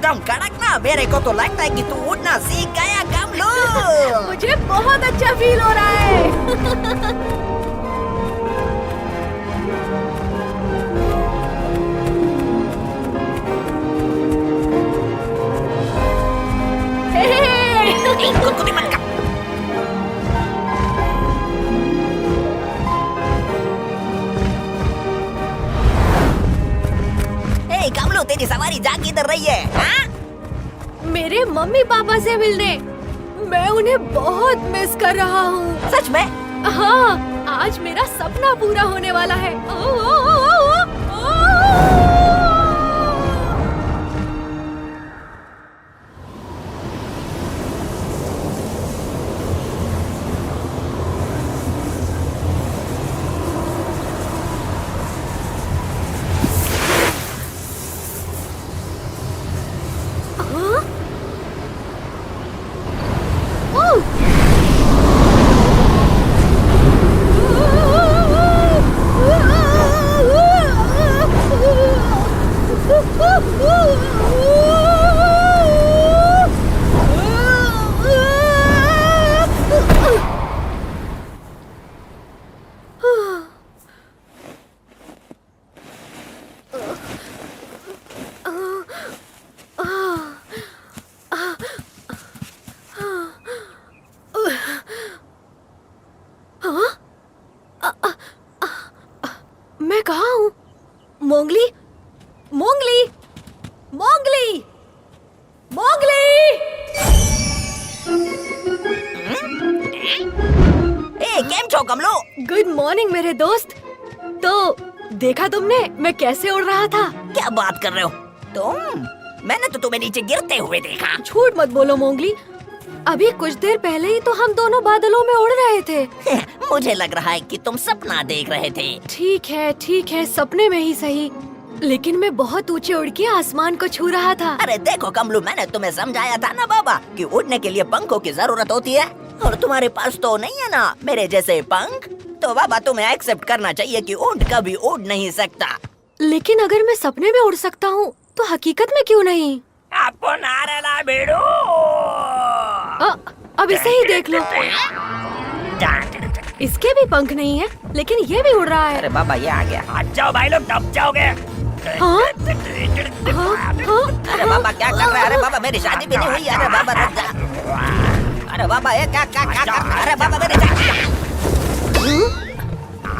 एकदम कड़क ना। मेरे को तो लगता है कि तू उड़ना सीख गया कमलू। मुझे बहुत अच्छा फील हो रहा है। गुदगुदी मत कर। कमलू तेरी सवारी जा किधर रही है? हाँ? मेरे मम्मी पापा से मिलने। मैं उन्हें बहुत मिस कर रहा हूँ। सच में? हाँ, आज मेरा सपना पूरा होने वाला है। ओ, ओ, ओ, ओ, ओ, मैं कहाँ हूँ? मोंगली, मोंगली, मोंगली, मोंगली! केम छो कमलू? गुड मॉर्निंग मेरे दोस्त। तो देखा तुमने मैं कैसे उड़ रहा था? क्या बात कर रहे हो तुम? मैंने तो तुम्हें नीचे गिरते हुए देखा। झूठ मत बोलो मोंगली। अभी कुछ देर पहले ही तो हम दोनों बादलों में उड़ रहे थे। मुझे लग रहा है कि तुम सपना देख रहे थे। ठीक है, सपने में ही सही, लेकिन मैं बहुत ऊंचे उड़ के आसमान को छू रहा था। अरे देखो कमलू, मैंने तुम्हें समझाया था ना बाबा कि उड़ने के लिए पंखों की जरूरत होती है, और तुम्हारे पास तो नहीं है ना मेरे जैसे पंख। तो बाबा तुम्हें एक्सेप्ट करना चाहिए कि ऊंट कभी उड़ नहीं सकता। लेकिन अगर मैं सपने में उड़ सकता हूँ तो हकीकत में क्यों नहीं? आपको नारेला बेड़ू। अब इसे ही देख लो। इसके भी पंख नहीं है, लेकिन ये भी उड़ रहा है। अरे बाबा ये आ गया। हट जाओ भाई लोग, दब जाओगे। हाँ? अरे बाबा क्या कर रहे हैं? अरे बाबा मेरी शादी भी नहीं हुई। अरे बाबा रुक जा। अरे बाबा ये क्या क्या क्या कर? अरे बाबा मेरी शादी।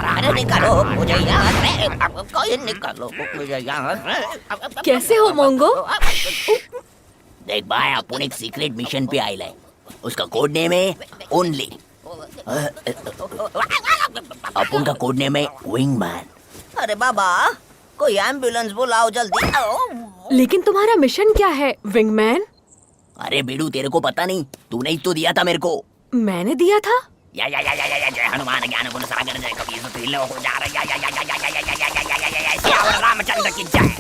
अरे निकालो मुझे यहाँ से, कोई निकालो मुझे यहाँ से। कैसे हो मोंगो? देख भाई, अपन एक सीक्रेट मिशन पे आए। उसका कोड नेम है ओनली। अपन का कोड नेम है विंगमैन। अरे बाबा कोई एम्बुलेंस बुलाओ जल्दी। लेकिन तुम्हारा मिशन क्या है विंगमैन? अरे बेडू तेरे को पता नहीं? तूने ही तो दिया था मेरे को। मैंने दिया था? या जय हनुमान ज्ञान गुण सागर जय कबीर सुशील हो जा रहा। या सियावर रामचंद्र की जय।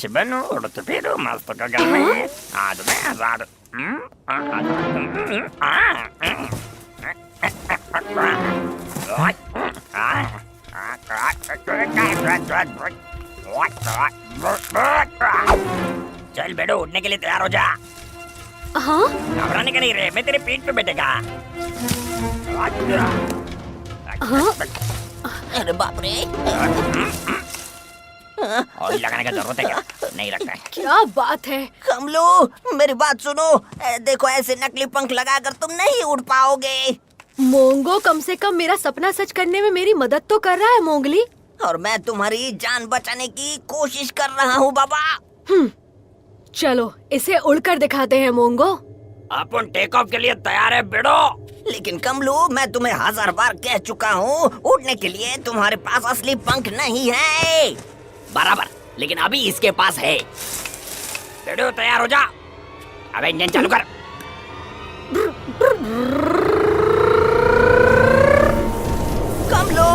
बनो उड़ते फिरो मस्त गगन में, आज मैं आजाद। चल बेडो, उड़ने के लिए तैयार हो जा। हाँ? घबराने का नहीं रे, मैं तेरे पीठ पे बैठेगा। हाँ? अरे बाप रे, ऑयल लगाने का जरूरत है क्या? नहीं लगता है। क्या बात है? कमलू मेरी बात सुनो। देखो ऐसे नकली पंख लगाकर तुम नहीं उड़ पाओगे। मोंगो कम से कम मेरा सपना सच करने में मेरी मदद तो कर रहा है मोंगली। और मैं तुम्हारी जान बचाने की कोशिश कर रहा हूँ बाबा। चलो इसे उड़कर दिखाते हैं मोंगो। अपन टेक ऑफ के लिए तैयार है बेड़ो। लेकिन कमलू मैं तुम्हें 1000 बार कह चुका हूँ, उड़ने के लिए तुम्हारे पास असली पंख नहीं है। बराबर, लेकिन अभी इसके पास है। बेड़ो तैयार हो जा। अब इंजन चालू कर। कमलू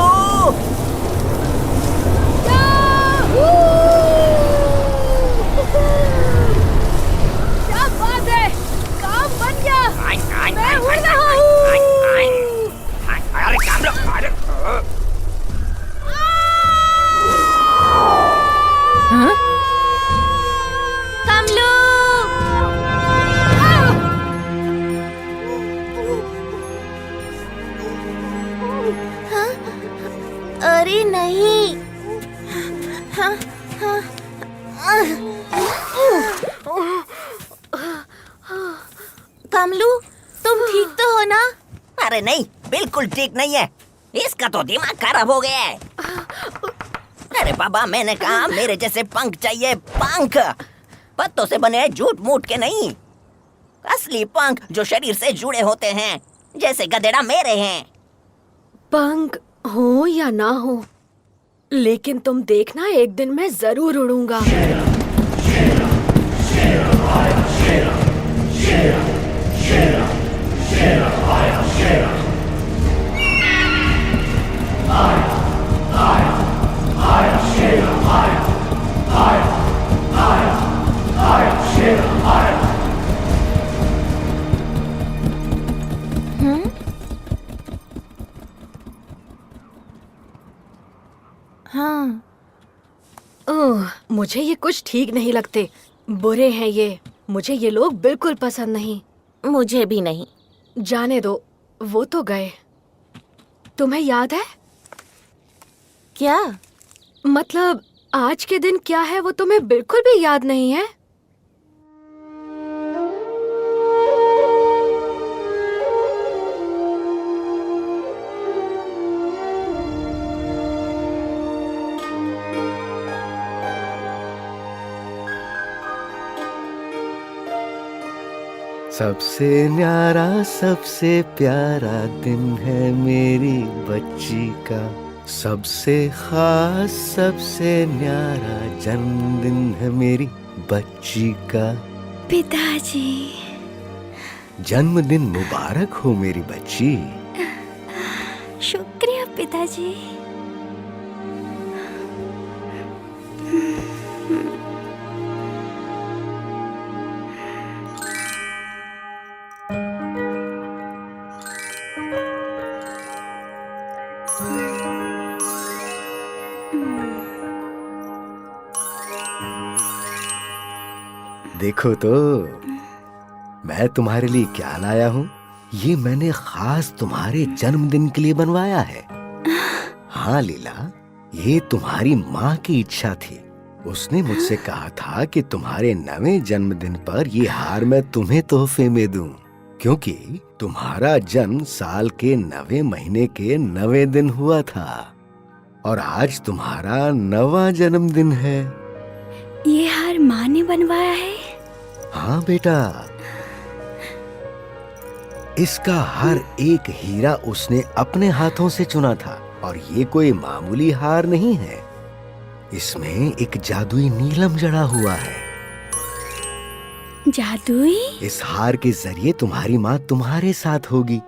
कमलू, तुम ठीक तो हो ना? अरे नहीं, बिल्कुल ठीक नहीं है। इसका तो दिमाग खराब हो गया है। अरे बाबा, मैंने कहा मेरे जैसे पंख चाहिए, पंख। पत्तों से बने झूठ मूठ के नहीं, असली पंख जो शरीर से जुड़े होते हैं, जैसे गधेड़ा मेरे हैं। पंख हो या ना हो, लेकिन तुम देखना, एक दिन मैं जरूर उड़ूंगा। हाँ, ओह, मुझे ये कुछ ठीक नहीं लगते। बुरे हैं ये। मुझे ये लोग बिल्कुल पसंद नहीं। मुझे भी नहीं। जाने दो, वो तो गए। तुम्हें याद है? क्या? मतलब आज के दिन क्या है वो तुम्हें बिल्कुल भी याद नहीं है? सबसे न्यारा सबसे प्यारा दिन है मेरी बच्ची का, सबसे खास सबसे न्यारा जन्मदिन है मेरी बच्ची का। पिताजी। जन्मदिन मुबारक हो मेरी बच्ची। शुक्रिया पिताजी। देखो तो मैं तुम्हारे लिए क्या लाया हूँ। ये मैंने खास तुम्हारे जन्मदिन के लिए बनवाया है। हाँ लीला, ये तुम्हारी माँ की इच्छा थी। उसने मुझसे कहा था कि तुम्हारे 9वें जन्मदिन पर ये हार मैं तुम्हें तोहफे में दूं, क्योंकि तुम्हारा जन्म साल के 9वें महीने के 9वें दिन हुआ था और आज तुम्हारा 9वां जन्मदिन है। ये हार माँ ने बनवाया है? हाँ बेटा, इसका हर एक हीरा उसने अपने हाथों से चुना था और ये कोई मामूली हार नहीं है। इसमें एक जादुई नीलम जड़ा हुआ है। जादुई? इस हार के जरिए तुम्हारी माँ तुम्हारे साथ होगी।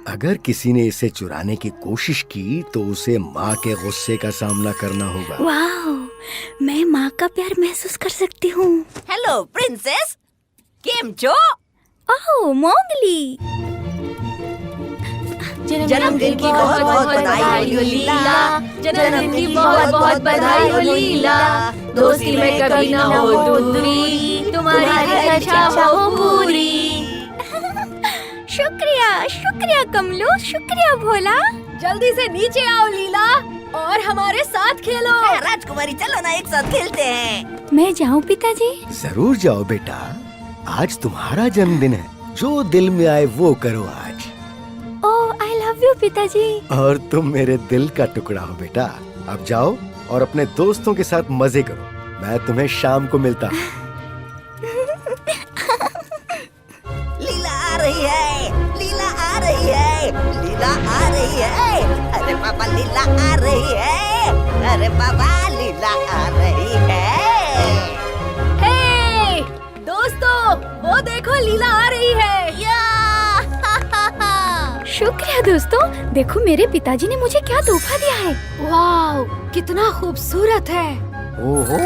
अगर किसी ने इसे चुराने की कोशिश की तो उसे माँ के गुस्से का सामना करना होगा। वाह, मैं माँ का प्यार महसूस कर सकती हूँ। हेलो प्रिंसेस, केम छो? ओह मोंगली, जन्मदिन की बहुत बहुत बधाई हो लीला। जन्मदिन की बहुत बहुत बधाई हो लीला। दोस्ती में कभी ना हो दूरी, तुम्हारी हर इच्छा हो पूरी। शुक्रिया शुक्रिया कमलू, शुक्रिया भोला। जल्दी से नीचे आओ लीला और हमारे साथ खेलो। राजकुमारी, चलो ना एक साथ खेलते हैं। मैं जाऊँ पिताजी? जरूर जाओ बेटा, आज तुम्हारा जन्मदिन है। जो दिल में आए वो करो आज। ओह, आई लव यू पिताजी। और तुम मेरे दिल का टुकड़ा हो बेटा। अब जाओ और अपने दोस्तों के साथ मजे करो। मैं तुम्हें शाम को मिलता हूँ। लीला आ रही है, लीला आ रही है, लीला आ रही है। अरे पापा, लीला आ रही है। अरे पापा, लीला आ रही है। हे दोस्तों, वो देखो लीला आ रही है। शुक्रिया दोस्तों, देखो मेरे पिताजी ने मुझे क्या तोहफा दिया है। वाह, कितना खूबसूरत है। ओहो,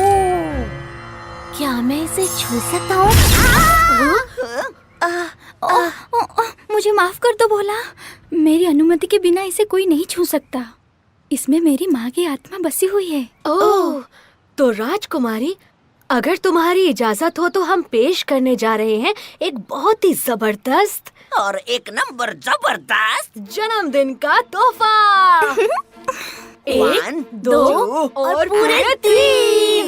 क्या मैं इसे छू सकता हूँ? मुझे माफ कर दो भोला, मेरी अनुमति के बिना इसे कोई नहीं छू सकता। इसमें मेरी माँ की आत्मा बसी हुई है। ओह, तो राजकुमारी, अगर तुम्हारी इजाजत हो तो हम पेश करने जा रहे हैं एक बहुत ही जबरदस्त और एक नंबर जबरदस्त जन्मदिन का तोहफा। 1, 2 और पूरे 3।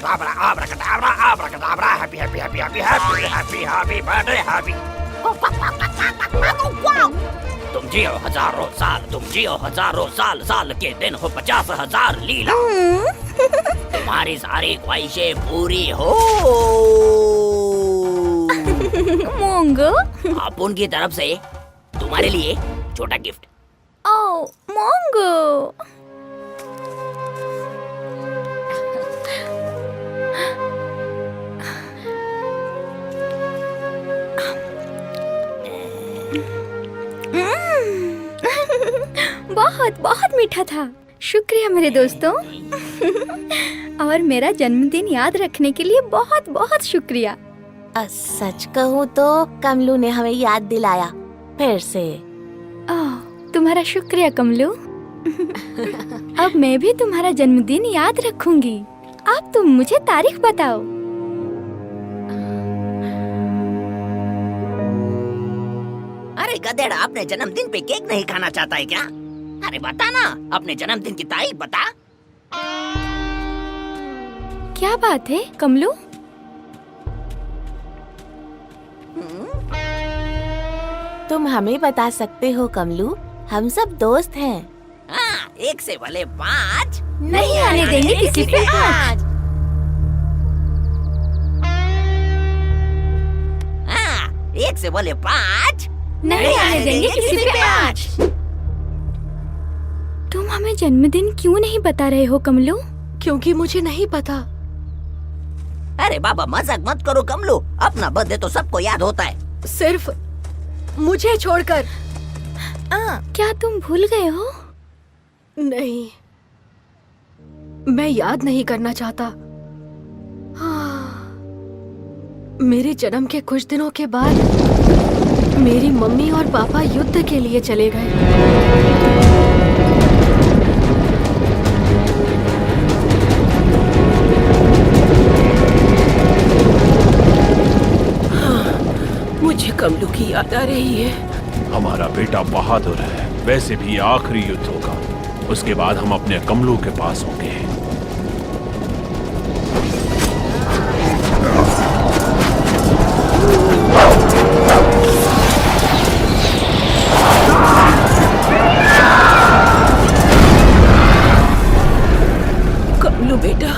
Abracadabra abracadabra abracadabra happy happy happy happy happy happy happy birthday happy. तुम जियो हजारों साल, तुम जियो हजारों साल, साल के दिन हो 50,000 लीला। तुम्हारी सारी ख्वाहिशें पूरी हो। मोंगो। आप उनकी तरफ से तुम्हारे लिए छोटा गिफ्ट। ओ मोंगो। बहुत बहुत मीठा था। शुक्रिया मेरे दोस्तों। और मेरा जन्मदिन याद रखने के लिए बहुत बहुत शुक्रिया। सच कहूँ तो कमलू ने हमें याद दिलाया फिर से। तुम्हारा शुक्रिया कमलू। अब मैं भी तुम्हारा जन्मदिन याद रखूंगी। अब तुम मुझे तारीख बताओ। अरे गधेड़ा, अपने जन्मदिन पे केक नहीं खाना चाहता है क्या? अरे बता ना, अपने जन्मदिन की तारीख बता। क्या बात है कमलू? तुम हमें बता सकते हो कमलू, हम सब दोस्त हैं। हाँ, 1 से भले 5 नहीं आने देंगे किसी पे आज। हाँ, 1 से भले 5 नहीं आने देंगे किसी पे आज। तुम हमें जन्मदिन क्यों नहीं बता रहे हो कमलू? क्योंकि मुझे नहीं पता। अरे बाबा, मजाक मत करो कमलू, अपना बर्थडे तो सबको याद होता है, सिर्फ मुझे छोड़कर। क्या तुम भूल गए हो? नहीं, मैं याद नहीं करना चाहता। मेरे जन्म के कुछ दिनों के बाद मेरी मम्मी और पापा युद्ध के लिए चले गए। मुझे कमलू की याद आ रही है। हमारा बेटा बहादुर है, वैसे भी आखिरी युद्ध होगा, उसके बाद हम अपने कमलू के पास होंगे। कमलू बेटा,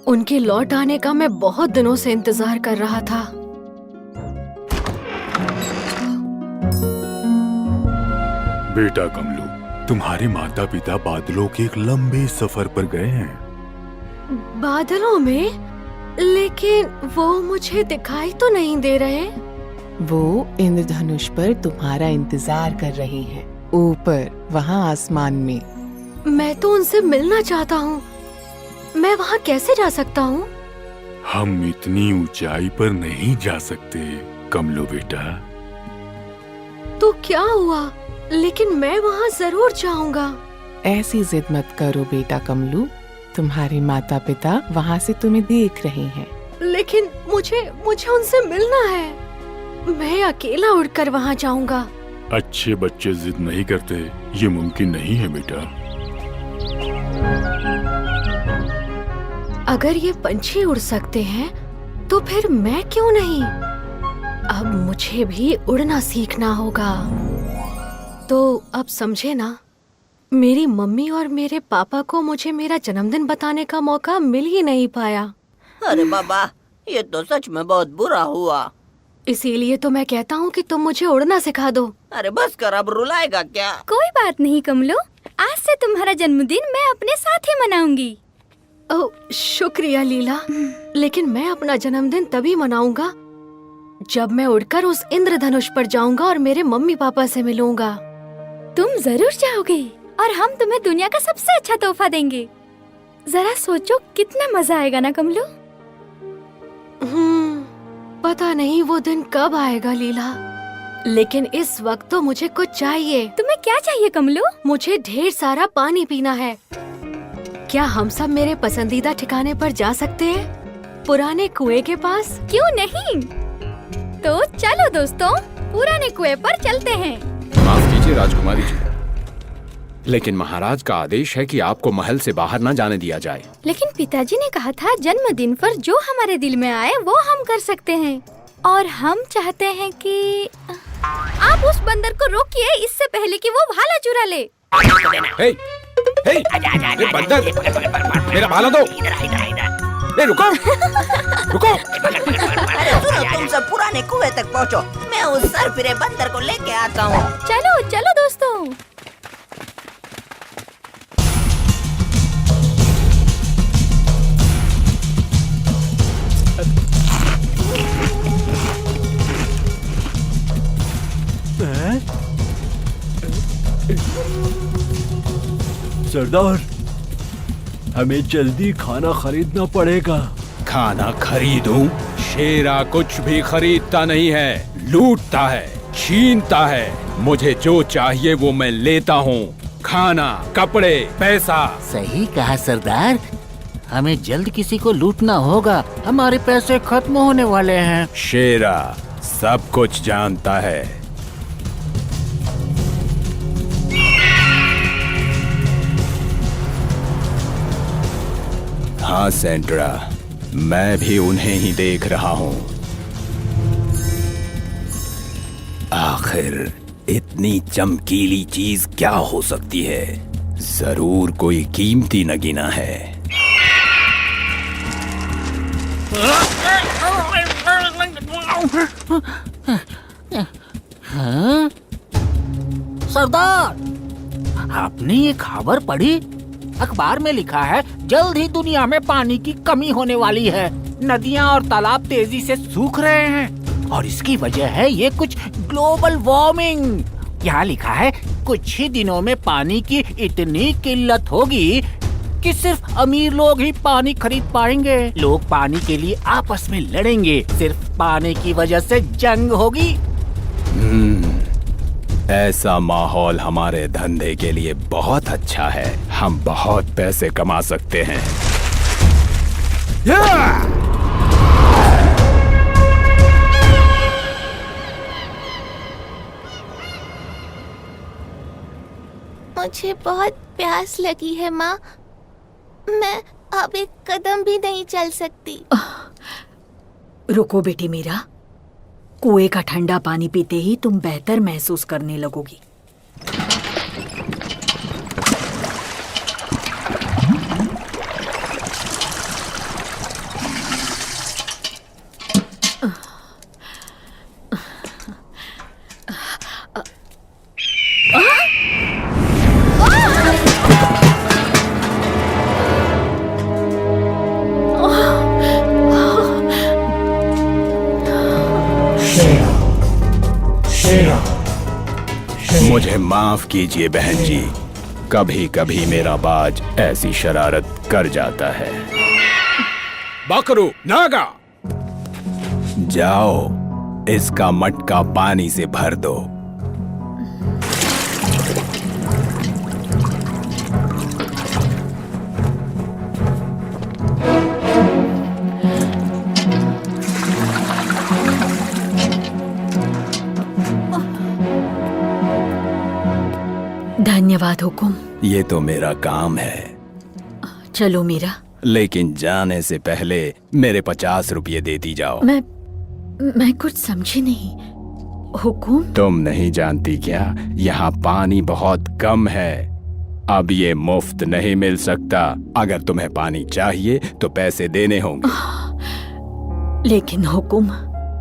उनके लौट आने का मैं बहुत दिनों से इंतजार कर रहा था। बेटा कमलू, तुम्हारे माता पिता बादलों के एक लंबे सफर पर गए हैं। बादलों में? लेकिन वो मुझे दिखाई तो नहीं दे रहे। वो इंद्रधनुष पर तुम्हारा इंतजार कर रहे हैं, ऊपर वहाँ आसमान में। मैं तो उनसे मिलना चाहता हूँ। मैं वहाँ कैसे जा सकता हूँ? हम इतनी ऊंचाई पर नहीं जा सकते कमलू बेटा। तो क्या हुआ? लेकिन मैं वहाँ जरूर जाऊंगा। ऐसी जिद मत करो बेटा कमलू, तुम्हारे माता पिता वहाँ से तुम्हें देख रहे हैं। लेकिन मुझे उनसे मिलना है। मैं अकेला उड़कर वहाँ जाऊंगा। अच्छे बच्चे जिद नहीं करते, ये मुमकिन नहीं है बेटा। अगर ये पंछी उड़ सकते हैं तो फिर मैं क्यों नहीं? अब मुझे भी उड़ना सीखना होगा। तो अब समझे ना, मेरी मम्मी और मेरे पापा को मुझे मेरा जन्मदिन बताने का मौका मिल ही नहीं पाया। अरे बाबा, ये तो सच में बहुत बुरा हुआ। इसीलिए तो मैं कहता हूँ कि तुम मुझे उड़ना सिखा दो। अरे बस कर, अब रुलाएगा क्या? कोई बात नहीं कमलू, आज से तुम्हारा जन्मदिन मैं अपने साथ ही मनाऊंगी। ओह शुक्रिया लीला, लेकिन मैं अपना जन्मदिन तभी मनाऊंगा जब मैं उड़कर उस इंद्रधनुष पर जाऊंगा और मेरे मम्मी पापा से मिलूंगा। तुम जरूर जाओगे और हम तुम्हें दुनिया का सबसे अच्छा तोहफा देंगे। जरा सोचो कितना मजा आएगा ना कमलू। पता नहीं वो दिन कब आएगा लीला, लेकिन इस वक्त तो मुझे कुछ चाहिए। तुम्हें क्या चाहिए कमलू? मुझे ढेर सारा पानी पीना है। क्या हम सब मेरे पसंदीदा ठिकाने पर जा सकते हैं, पुराने कुएं के पास? क्यों नहीं? तो चलो दोस्तों, पुराने कुएं पर चलते हैं। माफ कीजिए राजकुमारी जी, लेकिन महाराज का आदेश है कि आपको महल से बाहर न जाने दिया जाए। लेकिन पिताजी ने कहा था जन्मदिन पर जो हमारे दिल में आए वो हम कर सकते हैं, और हम चाहते हैं कि आप उस बंदर को रोकिए इससे पहले कि वो भाला चुरा ले। हे, हे, ये बंदर, मेरा भाला दो। ए, रुको, रुको। अरे सुनो, तुम सब पुराने कुएं तक पहुँचो, मैं उस सरफिरे बंदर को लेके आता हूँ। चलो चलो दोस्तों। सरदार, हमें जल्दी खाना खरीदना पड़ेगा। खाना खरीदूं? शेरा कुछ भी खरीदता नहीं है, लूटता है, छीनता है। मुझे जो चाहिए वो मैं लेता हूँ। खाना, कपड़े, पैसा। सही कहा सरदार, हमें जल्द किसी को लूटना होगा, हमारे पैसे खत्म होने वाले हैं। शेरा सब कुछ जानता है। हाँ सेंट्रा, मैं भी उन्हें ही देख रहा हूँ। आखिर इतनी चमकीली चीज क्या हो सकती है? जरूर कोई कीमती नगीना है। हाँ? सरदार, आपने ये खबर पढ़ी? अखबार में लिखा है जल्द ही दुनिया में पानी की कमी होने वाली है। नदियां और तालाब तेजी से सूख रहे हैं और इसकी वजह है ये कुछ ग्लोबल वार्मिंग। यहाँ लिखा है कुछ ही दिनों में पानी की इतनी किल्लत होगी कि सिर्फ अमीर लोग ही पानी खरीद पाएंगे। लोग पानी के लिए आपस में लड़ेंगे, सिर्फ पानी की वजह से जंग होगी। ऐसा माहौल हमारे धंधे के लिए बहुत अच्छा है। हम बहुत पैसे कमा सकते हैं। मुझे बहुत प्यास लगी है माँ, मैं अब एक कदम भी नहीं चल सकती। रुको बेटी मीरा, कुएं का ठंडा पानी पीते ही तुम बेहतर महसूस करने लगोगी। मुझे माफ कीजिए बहन जी, कभी कभी मेरा बाज ऐसी शरारत कर जाता है। बकरू, नागा, जाओ इसका मटका पानी से भर दो। धन्यवाद हुकुम। ये तो मेरा काम है। चलो मीरा। लेकिन जाने से पहले मेरे 50 रुपये देती जाओ। मैं कुछ समझी नहीं। हुकुम? तुम नहीं जानती क्या? यहाँ पानी बहुत कम है। अब ये मुफ्त नहीं मिल सकता। अगर तुम्हें पानी चाहिए तो पैसे देने होंगे। लेकिन हुकुम,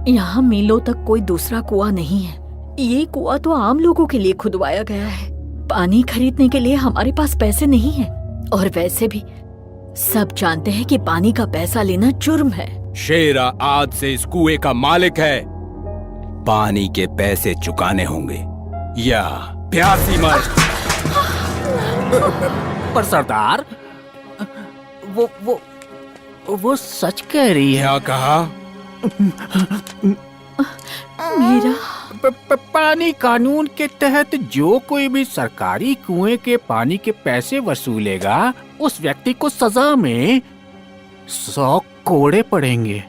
यहाँ मीलों तक कोई दूसरा कुआं नहीं है। ये कुआं तो आम लोगों के लिए खुदवाया गया है। पानी खरीदने के लिए हमारे पास पैसे नहीं हैं। और वैसे भी सब जानते हैं कि पानी का पैसा लेना जुर्म है। शेरा आज से इस कुएं का मालिक है। पानी के पैसे चुकाने होंगे या प्यासी मर। पर सरदार, वो सच कह रही है। क्या कहा? मीरा, पानी कानून के तहत जो कोई भी सरकारी कुएं के पानी के पैसे वसूलेगा उस व्यक्ति को सजा में 100 कोड़े पड़ेंगे।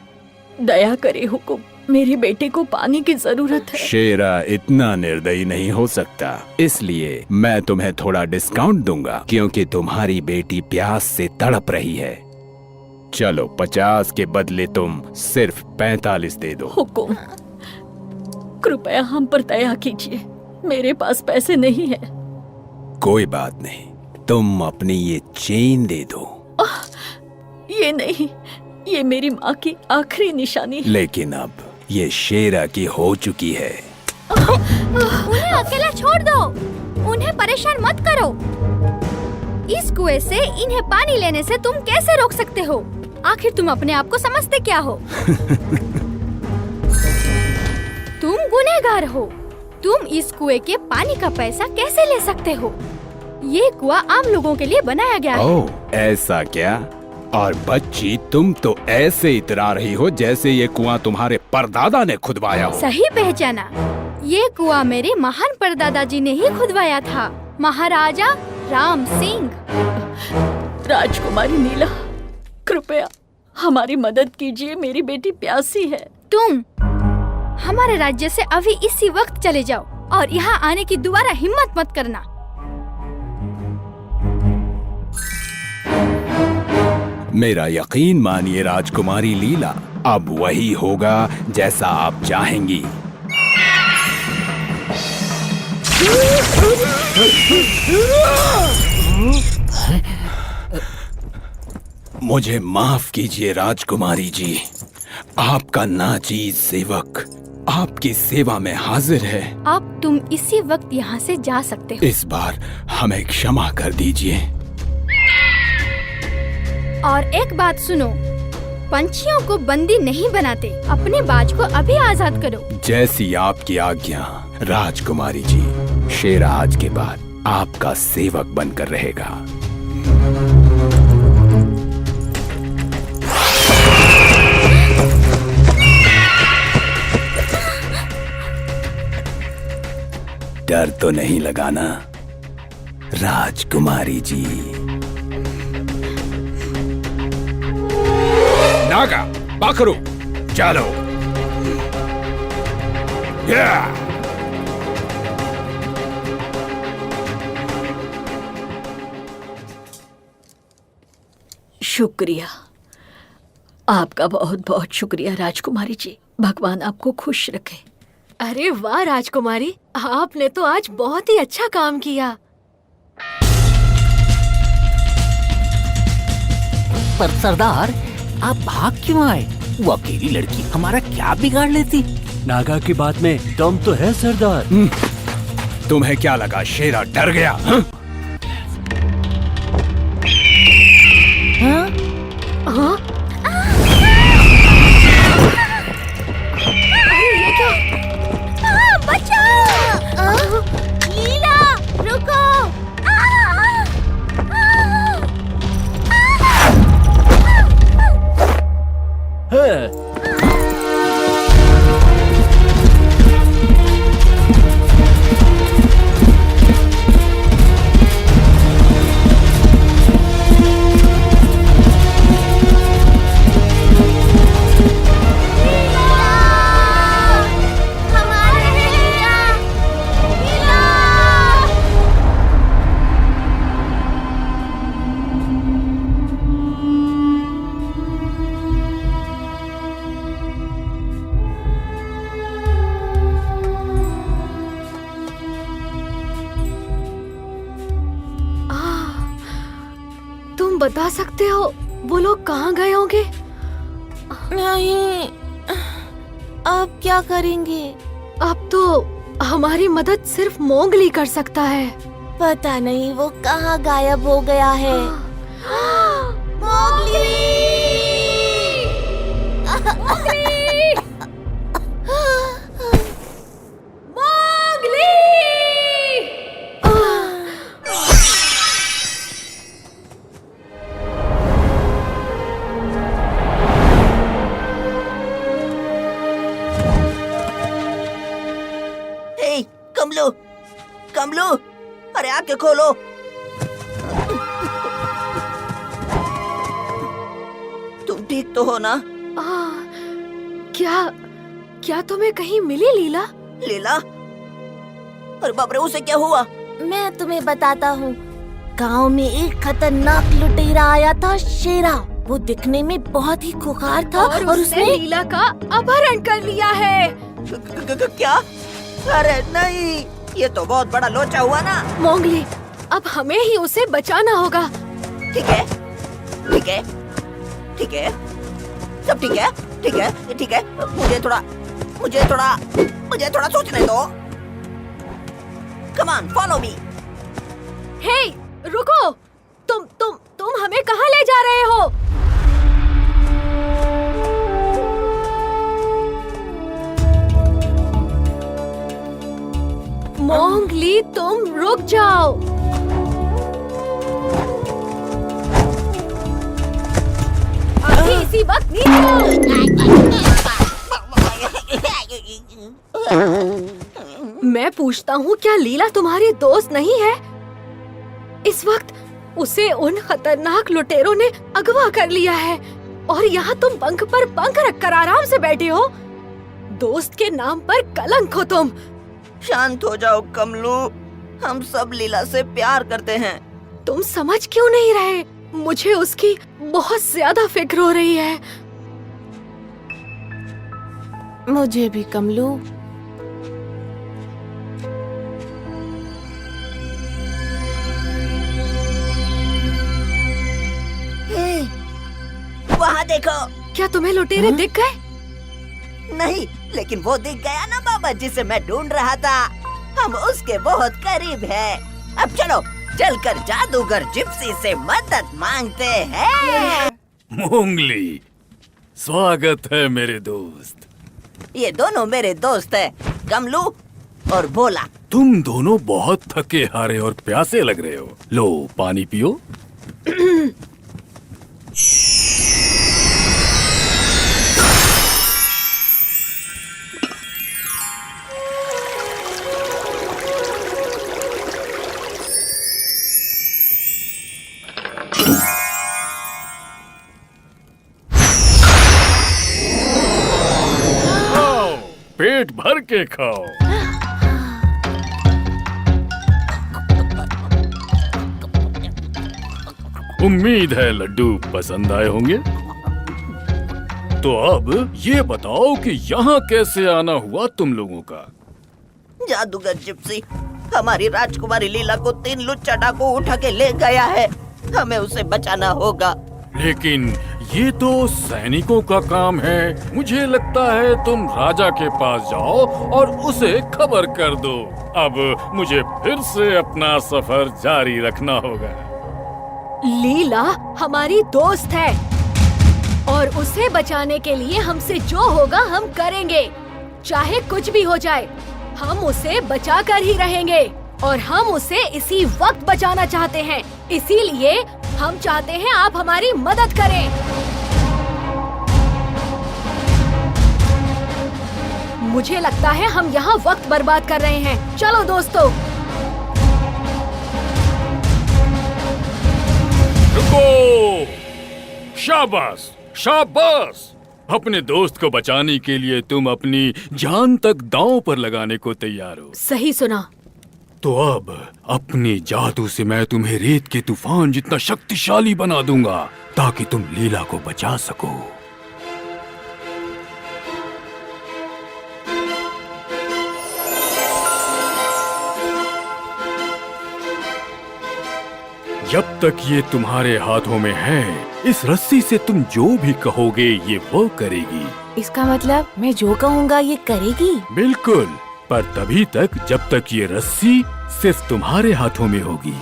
दया करे हुकुम, मेरी बेटे को पानी की जरूरत है। शेरा इतना निर्दयी नहीं हो सकता, इसलिए मैं तुम्हें थोड़ा डिस्काउंट दूंगा क्योंकि तुम्हारी बेटी प्यास से तड़प रही है। चलो 50 के बदले तुम सिर्फ 45 दे दो। हुकुम, कृपया हम पर दया कीजिए, मेरे पास पैसे नहीं है। कोई बात नहीं, तुम अपनी ये चेन दे दो। ये नहीं, ये मेरी माँ की आखिरी निशानी है। लेकिन अब ये शेरा की हो चुकी है। उन्हें अकेला छोड़ दो, उन्हें परेशान मत करो। इस कुएं से इन्हें पानी लेने से तुम कैसे रोक सकते हो? आखिर तुम अपने आप को समझते क्या हो? तुम गुनहगार हो। तुम इस कुएं के पानी का पैसा कैसे ले सकते हो? ये कुआं आम लोगों के लिए बनाया गया है। ओह, ऐसा क्या? और बच्ची, तुम तो ऐसे इतरा रही हो जैसे ये कुआं तुम्हारे परदादा ने खुदवाया हो। सही पहचाना, ये कुआं मेरे महान परदादा जी ने ही खुदवाया था, महाराजा राम सिंह। राजकुमारी नीला, कृपया हमारी मदद कीजिए, मेरी बेटी प्यासी है। तुम हमारे राज्य से अभी इसी वक्त चले जाओ और यहाँ आने की दोबारा हिम्मत मत करना। मेरा यकीन मानिए राजकुमारी लीला, अब वही होगा जैसा आप चाहेंगी। मुझे माफ कीजिए राजकुमारी जी, आपका नाचीज सेवक आपकी सेवा में हाजिर है। अब तुम इसी वक्त यहाँ से जा सकते हो। इस बार हमें क्षमा कर दीजिए। और एक बात सुनो, पंछियों को बंदी नहीं बनाते, अपने बाज को अभी आजाद करो। जैसी आपकी आज्ञा राजकुमारी जी। शेरा आज के बाद आपका सेवक बनकर रहेगा। डर तो नहीं लगाना राजकुमारी जी। नागा, बकरू, चलो। शुक्रिया, आपका बहुत बहुत शुक्रिया राजकुमारी जी। भगवान आपको खुश रखे। अरे वाह राजकुमारी, आपने तो आज बहुत ही अच्छा काम किया। पर सरदार, आप भाग क्यों आए? वो अकेली लड़की हमारा क्या बिगाड़ लेती? नागा की बात में दम तो है सरदार। तुम्हें क्या लगा शेरा डर गया? हाँ? हाँ? ये क्या? बचाओ! लीला, रुको! बता सकते हो वो लोग कहाँ गए होंगे? नहीं, अब क्या करेंगे? अब तो हमारी मदद सिर्फ मोगली कर सकता है। पता नहीं वो कहाँ गायब हो गया है। मोगली! कमलू, कमलू, अरे आके खोलो। तुम ठीक तो हो ना? क्या तुम्हें कहीं मिली लीला? लीला? अरे बाप रे, उसे क्या हुआ? मैं तुम्हें बताता हूँ। गांव में एक खतरनाक लुटेरा आया था, शेरा। वो दिखने में बहुत ही खुखार था और उसने लीला का अपहरण कर लिया है। क्या? अरे नहीं, ये तो बहुत बड़ा लोचा हुआ ना। मोंगली, अब हमें ही उसे बचाना होगा। ठीक है, ठीक है, ठीक है, सब ठीक है, ठीक है, ठीक है। मुझे थोड़ा सोचने दो। Come on, follow me. हे, रुको! तुम हमें कहाँ ले जा रहे हो? मोंगली, तुम रुक जाओ। अभी इसी वक्त मैं पूछता हूँ, क्या लीला तुम्हारी दोस्त नहीं है? इस वक्त उसे उन खतरनाक लुटेरों ने अगवा कर लिया है और यहाँ तुम पंख पर पंख रखकर आराम से बैठे हो। दोस्त के नाम पर कलंक हो तुम। शांत हो जाओ कमलू, हम सब लीला से प्यार करते हैं। तुम समझ क्यों नहीं रहे? मुझे उसकी बहुत ज्यादा फिक्र हो रही है। मुझे भी कमलू। वहाँ देखो। क्या तुम्हें लुटेरे दिख गए? नहीं, लेकिन वो दिख गया ना बाबा, जिसे मैं ढूंढ रहा था। हम उसके बहुत करीब हैं। अब चलो, चलकर जादूगर जिप्सी से मदद मांगते हैं। मोंगली, स्वागत है मेरे दोस्त। ये दोनों मेरे दोस्त हैं, कमलू और भोला। तुम दोनों बहुत थके हारे और प्यासे लग रहे हो। लो, पानी पियो। पेट भर के खाओ। उम्मीद है लड्डू पसंद आए होंगे। तो अब ये बताओ कि यहाँ कैसे आना हुआ तुम लोगों का? जादूगर जिप्सी हमारी राजकुमारी लीला को 3 लुच्चा डाकू उठा के ले गया है। हमें उसे बचाना होगा। लेकिन ये तो सैनिकों का काम है। मुझे लगता है तुम राजा के पास जाओ और उसे खबर कर दो। अब मुझे फिर से अपना सफर जारी रखना होगा। लीला हमारी दोस्त है और उसे बचाने के लिए हमसे जो होगा हम करेंगे। चाहे कुछ भी हो जाए, हम उसे बचा कर ही रहेंगे और हम उसे इसी वक्त बचाना चाहते हैं। इसीलिए हम चाहते हैं आप हमारी मदद करें। मुझे लगता है हम यहाँ वक्त बर्बाद कर रहे हैं। चलो दोस्तों। रुको! शाबाश, शाबाश! अपने दोस्त को बचाने के लिए तुम अपनी जान तक दांव पर लगाने को तैयार हो। सही सुना। तो अब अपनी जादू से मैं तुम्हें रेत के तूफान जितना शक्तिशाली बना दूंगा ताकि तुम लीला को बचा सको। जब तक ये तुम्हारे हाथों में है, इस रस्सी से तुम जो भी कहोगे ये वो करेगी। इसका मतलब मैं जो कहूँगा ये करेगी? बिल्कुल, पर तभी तक जब तक ये रस्सी सिर्फ तुम्हारे हाथों में होगी।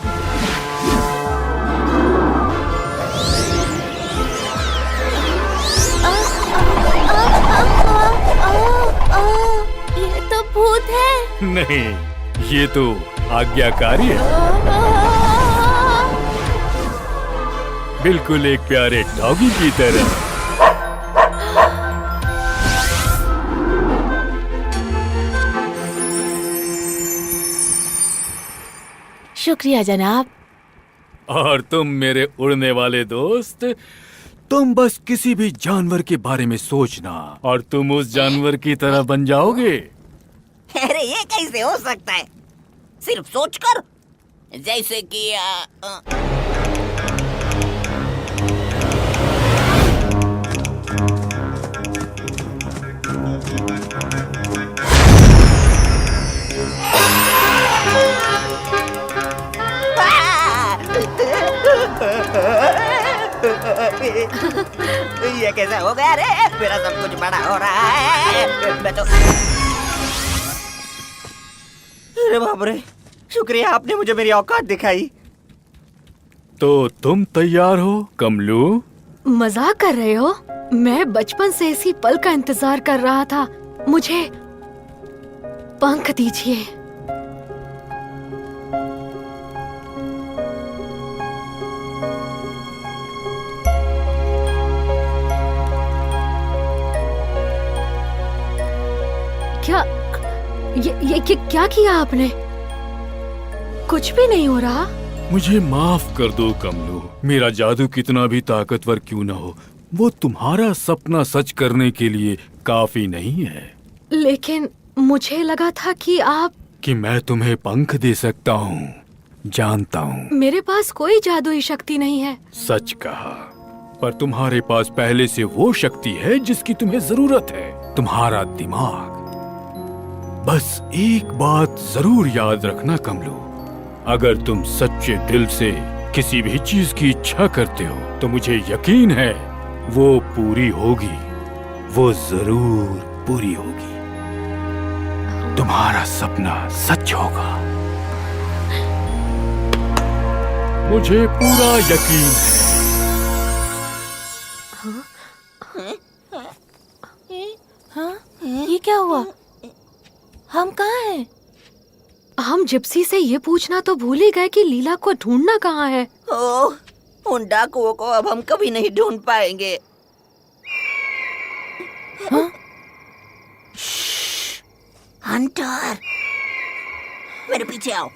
ये तो भूत है। नहीं, ये तो आज्ञाकारी है। बिल्कुल एक प्यारे डॉगी की तरह। शुक्रिया जनाब। और तुम मेरे उड़ने वाले दोस्त, तुम बस किसी भी जानवर के बारे में सोचना और तुम उस जानवर की तरह बन जाओगे। अरे ये कैसे हो सकता है? सिर्फ सोचकर, जैसे कि ये कैसा हो गया रे? मेरा सब कुछ बड़ा हो रहा है। मैं तो अरे बाप रे, शुक्रिया आपने मुझे मेरी औकात दिखाई। तो तुम तैयार हो कमलू? मजाक कर रहे हो? मैं बचपन से इसी पल का इंतजार कर रहा था। मुझे पंख दीजिए। क्या ये क्या किया आपने? कुछ भी नहीं हो रहा। मुझे माफ कर दो कमलू। मेरा जादू कितना भी ताकतवर क्यों न हो, वो तुम्हारा सपना सच करने के लिए काफी नहीं है। लेकिन मुझे लगा था कि मैं तुम्हें पंख दे सकता हूँ। जानता हूँ मेरे पास कोई जादुई शक्ति नहीं है। सच कहा, पर तुम्हारे पास पहले से वो शक्ति है जिसकी तुम्हें जरूरत है, तुम्हारा दिमाग। बस एक बात जरूर याद रखना कमलू, अगर तुम सच्चे दिल से किसी भी चीज की इच्छा करते हो तो मुझे यकीन है वो पूरी होगी, वो जरूर पूरी होगी। तुम्हारा सपना सच होगा, मुझे पूरा यकीन है। हाँ? ये क्या हुआ? हम कहाँ हैं? हम जिप्सी से ये पूछना तो भूल ही गए कि लीला को ढूंढना कहाँ है। ओह, उन डाकुओं को अब हम कभी नहीं ढूंढ पाएंगे। हाँ? हंटर, मेरे पीछे आओ।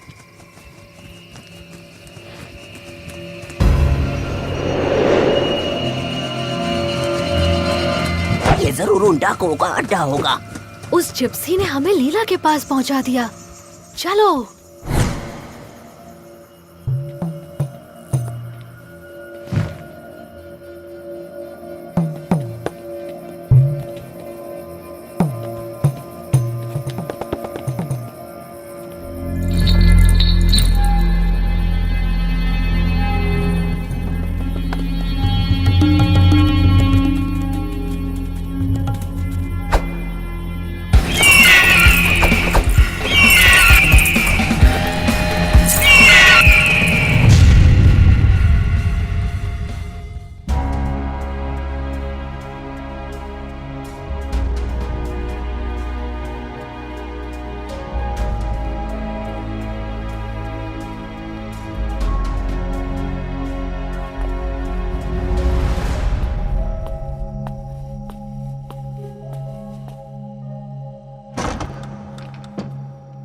ये जरूर उन डाकुओं का अड्डा होगा। उस जिप्सी ने हमें लीला के पास पहुंचा दिया। चलो।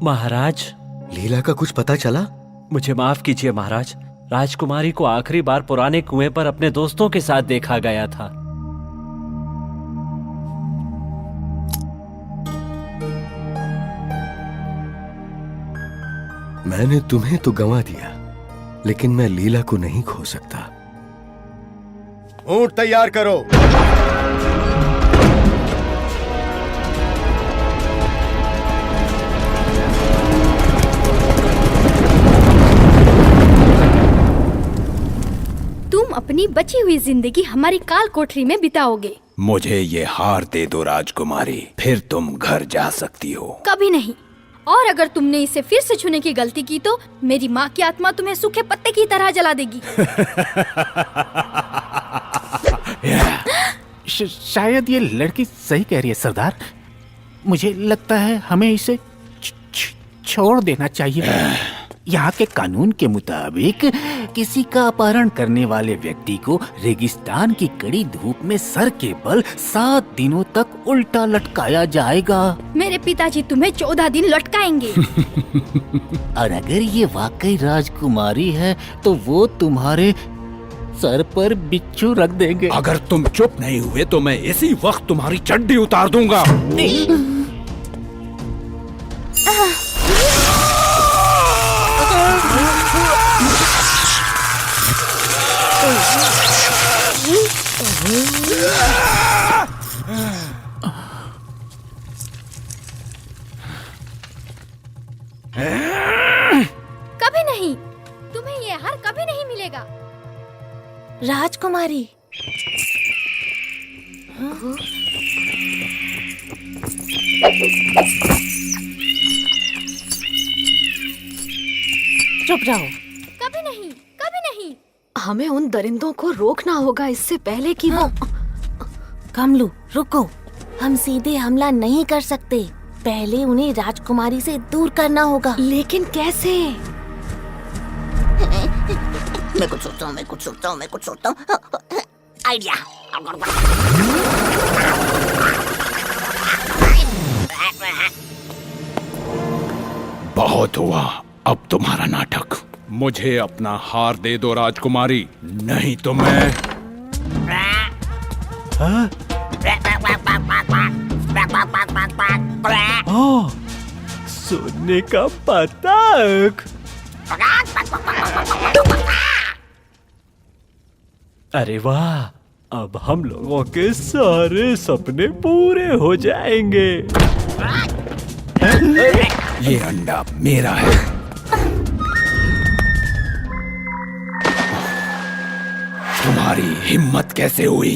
महाराज, लीला का कुछ पता चला? मुझे माफ कीजिए महाराज, राजकुमारी को आखिरी बार पुराने कुएं पर अपने दोस्तों के साथ देखा गया था। मैंने तुम्हें तो गंवा दिया, लेकिन मैं लीला को नहीं खो सकता। ऊंट तैयार करो। अपनी बची हुई जिंदगी हमारी काल कोठरी में बिताओगे। मुझे ये हार दे दो राजकुमारी, फिर तुम घर जा सकती हो। कभी नहीं। और अगर तुमने इसे फिर से छूने की गलती की तो मेरी माँ की आत्मा तुम्हें सूखे पत्ते की तरह जला देगी। शायद ये लड़की सही कह रही है सरदार। मुझे लगता है हमें इसे छोड़ देना चाहिए। यहाँ के कानून के मुताबिक किसी का अपहरण करने वाले व्यक्ति को रेगिस्तान की कड़ी धूप में सर के बल 7 दिनों तक उल्टा लटकाया जाएगा। मेरे पिताजी तुम्हें 14 दिन लटकाएंगे। और अगर ये वाकई राजकुमारी है तो वो तुम्हारे सर पर बिच्छू रख देंगे। अगर तुम चुप नहीं हुए तो मैं इसी वक्त तुम्हारी चड्डी उतार दूंगा। कभी नहीं, तुम्हें ये हार कभी नहीं मिलेगा। राजकुमारी, चुप रहो। कभी नहीं, कभी नहीं। हमें उन दरिंदों को रोकना होगा इससे पहले कि वो। कमलू रुको, हम सीधे हमला नहीं कर सकते, पहले उन्हें राजकुमारी से दूर करना होगा। लेकिन कैसे? मैं कुछ सोचता हूँ। आइडिया। बहुत हुआ, अब तुम्हारा नाटक। मुझे अपना हार दे दो राजकुमारी, नहीं तो मैं। ओह, सोने का पतंग। अरे वाह, अब हम लोगों के सारे सपने पूरे हो जाएंगे। ये अंडा मेरा है। तुम्हारी हिम्मत कैसे हुई?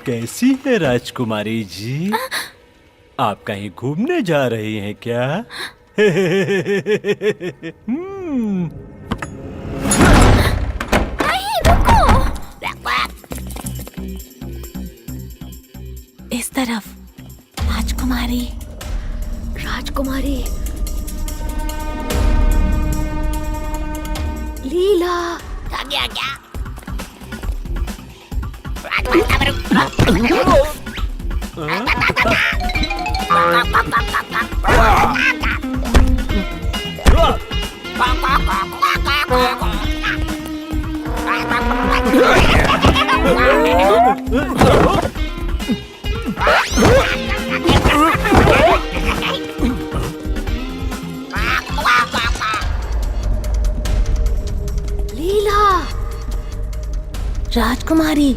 कैसी है राजकुमारी जी? आप कहीं घूमने जा रही हैं क्या? नहीं, रुको। इस तरफ। राजकुमारी, राजकुमारी, लीला। क्या? लीला, राजकुमारी,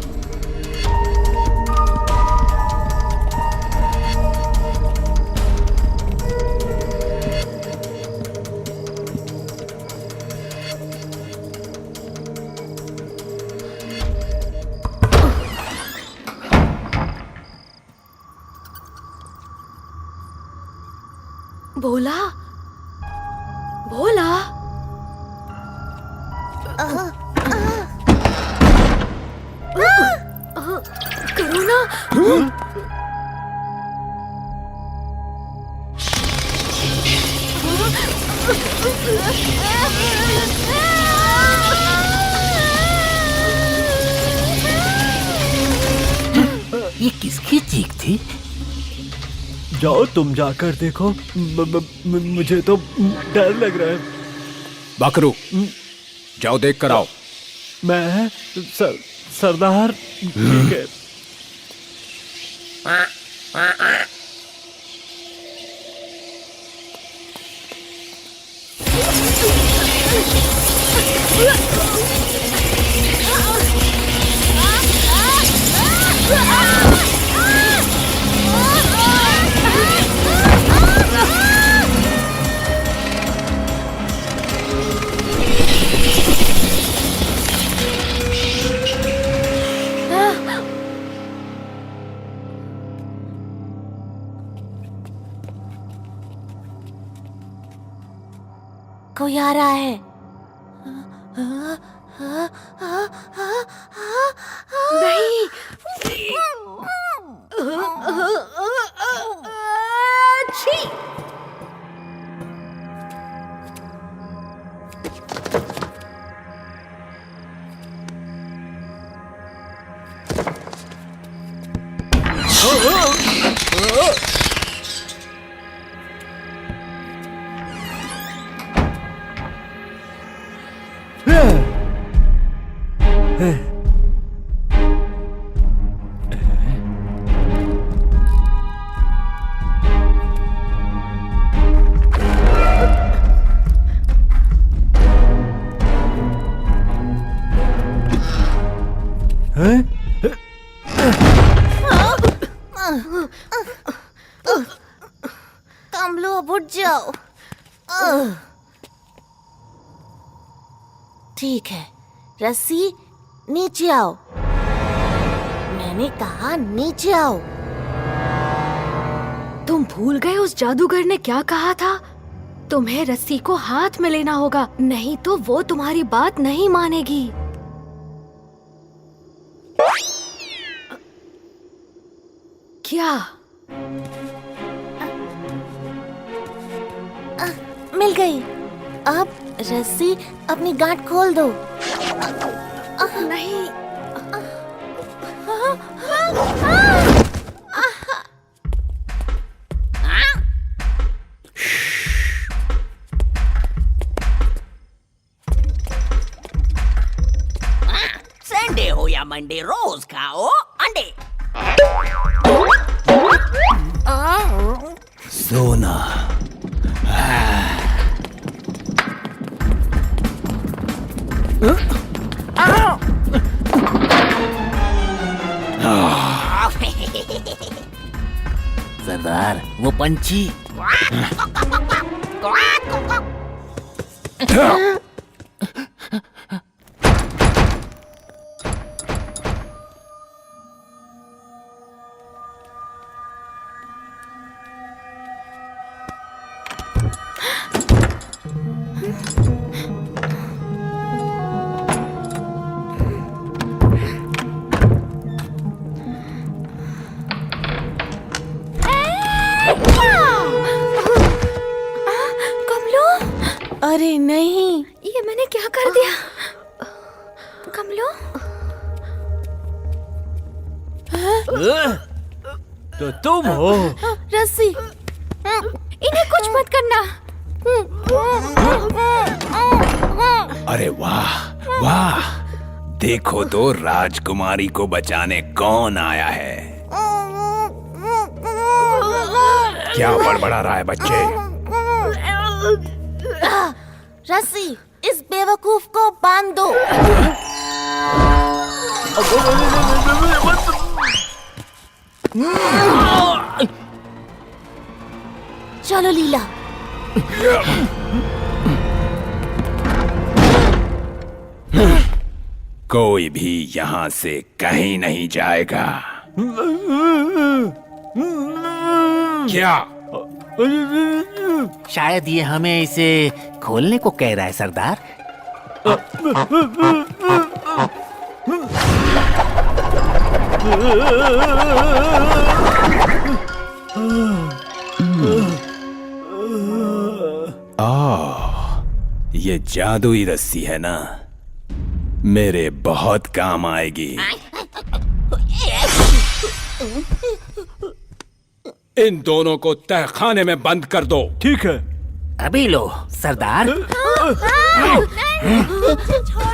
भोला, भोला। करुणा। ये किसकी चीख थी? जाओ तुम जाकर देखो। मुझे तो डर लग रहा है। बकरू, जाओ देख कर आओ। मैं सरदार। ठीक है। कोई आ रहा है। नहीं। छी। कमलू अब उठ जाओ। ठीक है, रस्सी नीचे आओ। मैंने कहा नीचे आओ। तुम भूल गए उस जादूगर ने क्या कहा था? तुम्हें रस्सी को हाथ में लेना होगा, नहीं तो वो तुम्हारी बात नहीं मानेगी। क्या? मिल गई। अब रस्सी अपनी गांठ खोल दो। नहीं। संडे हो या मंडे रोज खाओ अंडे। सोना। सरदार, वो पंछी। अरे नहीं, ये मैंने क्या कर दिया? कमलो, तो तुम हो। रस्सी। इन्हें कुछ मत करना। अरे वाह वाह, देखो तो राजकुमारी को बचाने कौन आया है। क्या बड़बड़ा रहा है बच्चे? रस्सी इस बेवकूफ को बांध दो। चलो लीला। कोई भी यहाँ से कहीं नहीं जाएगा। क्या? शायद ये हमें इसे खोलने को कह रहा है सरदार। ये जादुई रस्सी है ना, मेरे बहुत काम आएगी। इन दोनों को तहखाने में बंद कर दो। ठीक है। अभी लो सरदार। छोड़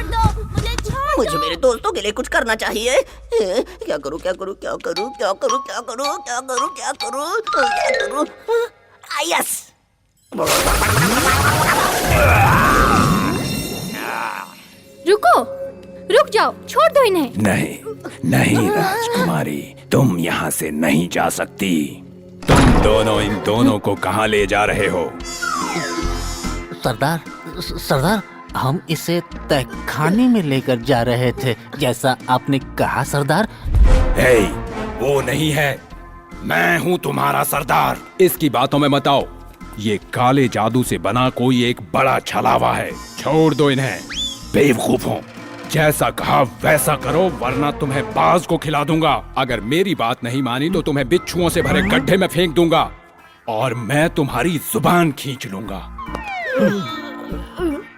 दो मुझे, छोड़ मुझे मेरे दोस्तों के लिए कुछ करना चाहिए। क्या करूं क्या करूं क्या करूं क्या करूं क्या करूं क्या करूं क्या करूं क्या करूं? यस। रुको, रुक जाओ, छोड़ दो इन्हें। नहीं नहीं राजकुमारी, तुम यहाँ से नहीं जा सकती। तुम दोनों इन दोनों को कहाँ ले जा रहे हो? सरदार, सरदार, हम इसे तहखाने में लेकर जा रहे थे, जैसा आपने कहा सरदार। हे, वो नहीं है, मैं हूँ तुम्हारा सरदार। इसकी बातों में मत आओ। ये काले जादू से बना कोई एक बड़ा छलावा है। छोड़ दो इन्हें, बेवकूफों। जैसा कहा वैसा करो, वरना तुम्हें बाज को खिला दूंगा। अगर मेरी बात नहीं मानी तो तुम्हें बिच्छुओं से भरे गड्ढे में फेंक दूंगा और मैं तुम्हारी जुबान खींच लूंगा।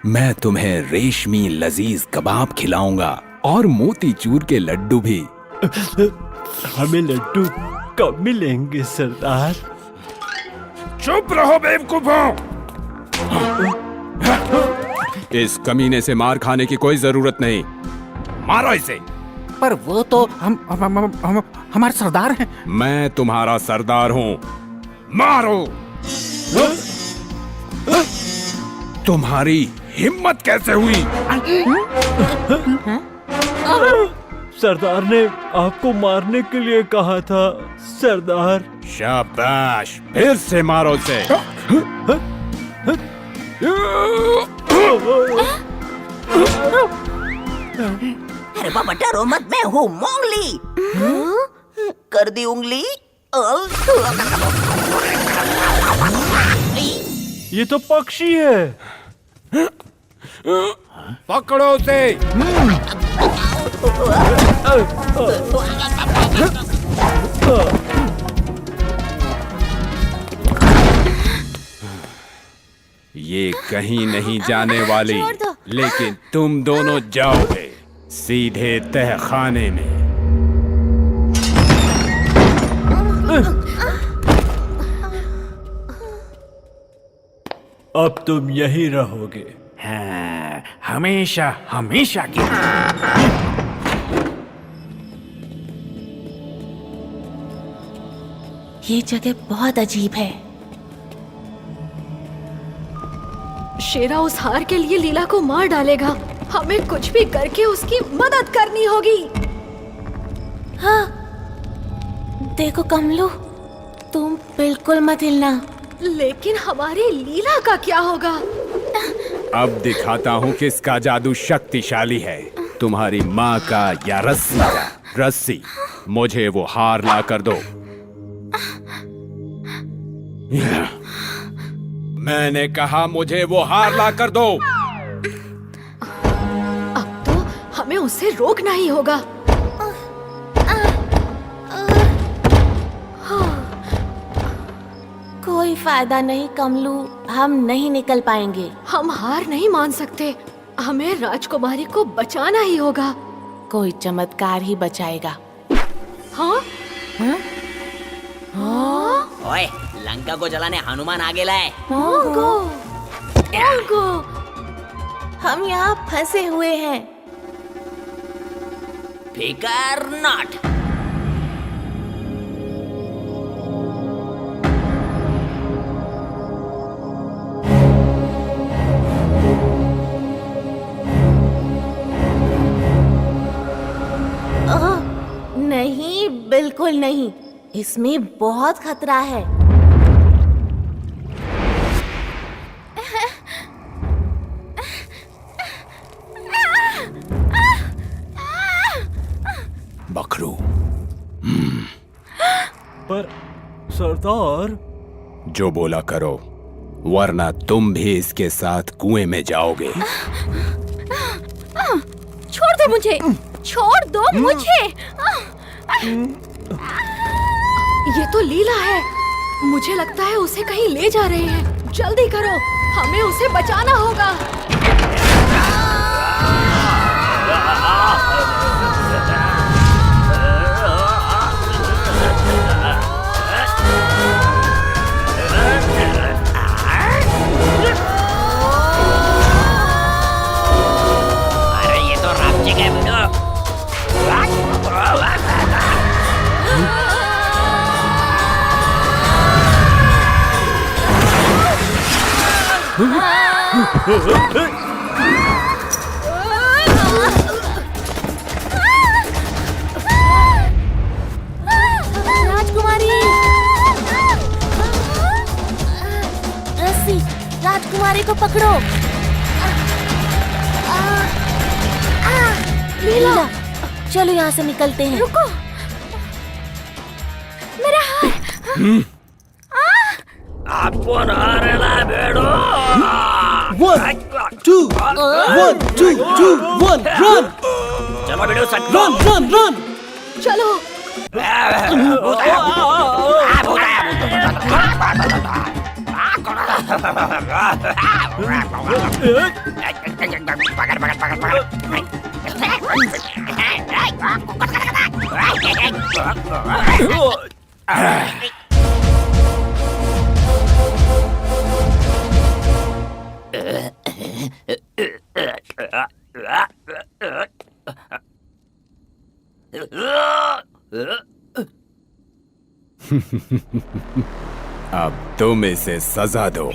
मैं तुम्हें रेशमी लजीज कबाब खिलाऊंगा और मोतीचूर के लड्डू भी। हमें लड्डू कब मिलेंगे सरदार? चुप रहो बेवकूफों। इस कमीने से मार खाने की कोई जरूरत नहीं। मारो इसे। पर वो तो हम हमारे सरदार हैं। मैं तुम्हारा सरदार हूँ, मारो। तुम्हारी हिम्मत कैसे हुई? सरदार ने आपको मारने के लिए कहा था सरदार। शाबाश, फिर से मारो उसे। अरे बाबा डरो मत, मैं हूँ मोंगली। कर दी उंगली। ये तो पक्षी है। पकड़ो उसे। ये कहीं नहीं जाने वाली, लेकिन तुम दोनों जाओगे सीधे तहखाने में। अब तुम यहीं रहोगे। हाँ, हमेशा हमेशा के। ये जगह बहुत अजीब है। शेरा उस हार के लिए लीला को मार डालेगा। हमें कुछ भी करके उसकी मदद करनी होगी। हाँ, देखो कमलू, तुम बिल्कुल मत हिलना। लेकिन हमारी लीला का क्या होगा? अब दिखाता हूँ किसका जादू शक्तिशाली है, तुम्हारी माँ का या रस्सी का। रस्सी, मुझे वो हार ला कर दो। मैंने कहा मुझे वो हार ला कर दो। अब तो हमें उसे रोकना ही होगा। कोई फायदा नहीं कमलू, हम नहीं निकल पाएंगे। हम हार नहीं मान सकते। हमें राजकुमारी को बचाना ही होगा। कोई चमत्कार ही बचाएगा। हाँ? हाँ? ओए, लंका को जलाने हनुमान आगे लाए। मोंगो, मोंगो, हम यहाँ फंसे हुए हैं। फिकर नॉट। नहीं, बिल्कुल नहीं, इसमें बहुत खतरा है। बकरू। पर सरदार। जो बोला करो, वरना तुम भी इसके साथ कुएं में जाओगे। छोड़ दो मुझे, छोड़ दो मुझे। ये तो लीला है। मुझे लगता है उसे कहीं ले जा रहे हैं। जल्दी करो, हमें उसे बचाना होगा। अरे ये तो राम जी के वीडियो। राजकुमारी, रस्सी, राजकुमारी को पकड़ो। लीला, चलो यहाँ से निकलते हैं। रुको, मेरा हार। अपन हारेला बेड़ो। 1 2 1 2 2 1 रन। चलो बेड़ो, रन रन रन। चलो। अब तुम इसे सजा दो।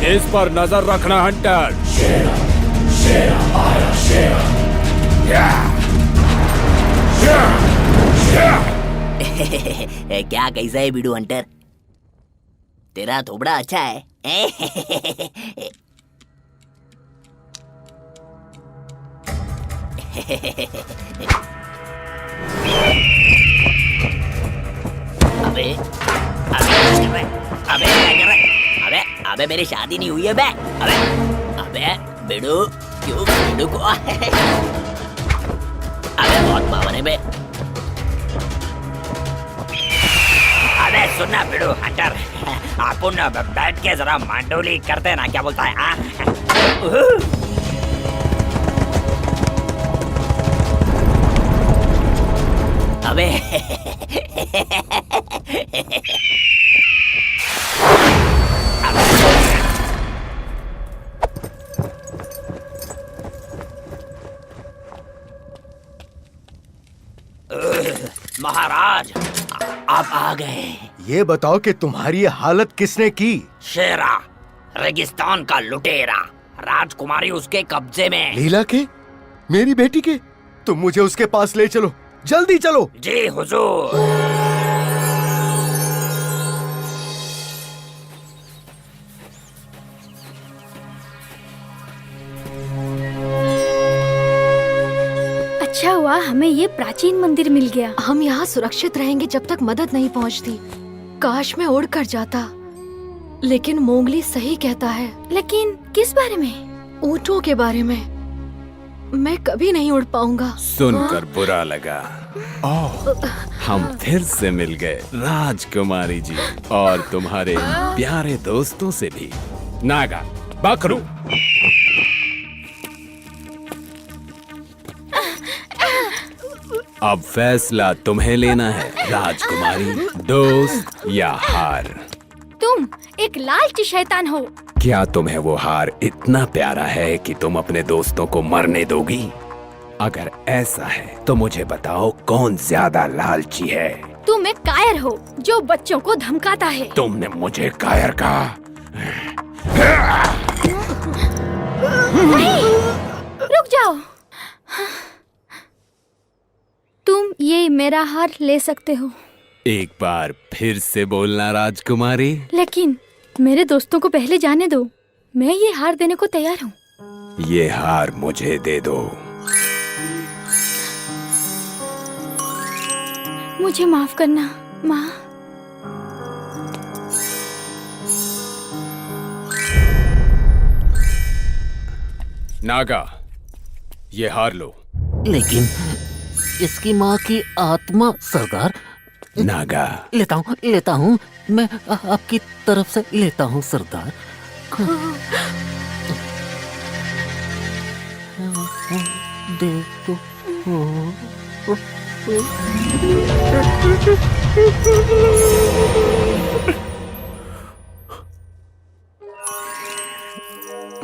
इस पर नजर रखना हंटर। क्या कैसा है बीडू हंटर? तेरा थोबड़ा अच्छा है। अबे अबे क्या कर रहा है? अबे अबे मेरी शादी नहीं हुई है बे। अबे अबे बेडू क्यों बेडू को? अबे बहुत पावर है बे। अबे सुनना बेडू हंटर, अपन बैठ के जरा मांडोली करते ना, क्या बोलता है? अबे महाराज आप आ गए। ये बताओ कि तुम्हारी ये हालत किसने की? शेरा, रेगिस्तान का लुटेरा, राजकुमारी उसके कब्जे में। लीला के? मेरी बेटी के? तुम मुझे उसके पास ले चलो, जल्दी चलो। जी हुजूर। अच्छा हुआ हमें ये प्राचीन मंदिर मिल गया। हम यहाँ सुरक्षित रहेंगे जब तक मदद नहीं पहुँचती। काश मैं उड़ कर जाता, लेकिन मोंगली सही कहता है। लेकिन किस बारे में? ऊँटों के बारे में। मैं कभी नहीं उड़ पाऊंगा। सुनकर बुरा लगा। ओह, हम फिर से मिल गए राजकुमारी जी, और तुम्हारे प्यारे दोस्तों से भी। नागा, बकरू। अब फैसला तुम्हें लेना है राजकुमारी, दोस्त या हार। तुम एक लालची शैतान हो। क्या तुम्हें वो हार इतना प्यारा है कि तुम अपने दोस्तों को मरने दोगी? अगर ऐसा है तो मुझे बताओ कौन ज्यादा लालची है? तुम एक कायर हो जो बच्चों को धमकाता है। तुमने मुझे कायर कहा? नहीं, रुक जाओ। तुम ये मेरा हार ले सकते हो। एक बार फिर से बोलना राजकुमारी। लेकिन मेरे दोस्तों को पहले जाने दो। मैं ये हार देने को तैयार हूँ। ये हार मुझे दे दो। मुझे माफ करना माँ। नागा, ये हार लो। लेकिन इसकी माँ की आत्मा सरदार। नागा, लेता हूँ मैं आपकी तरफ से लेता हूँ सरदार। दे तो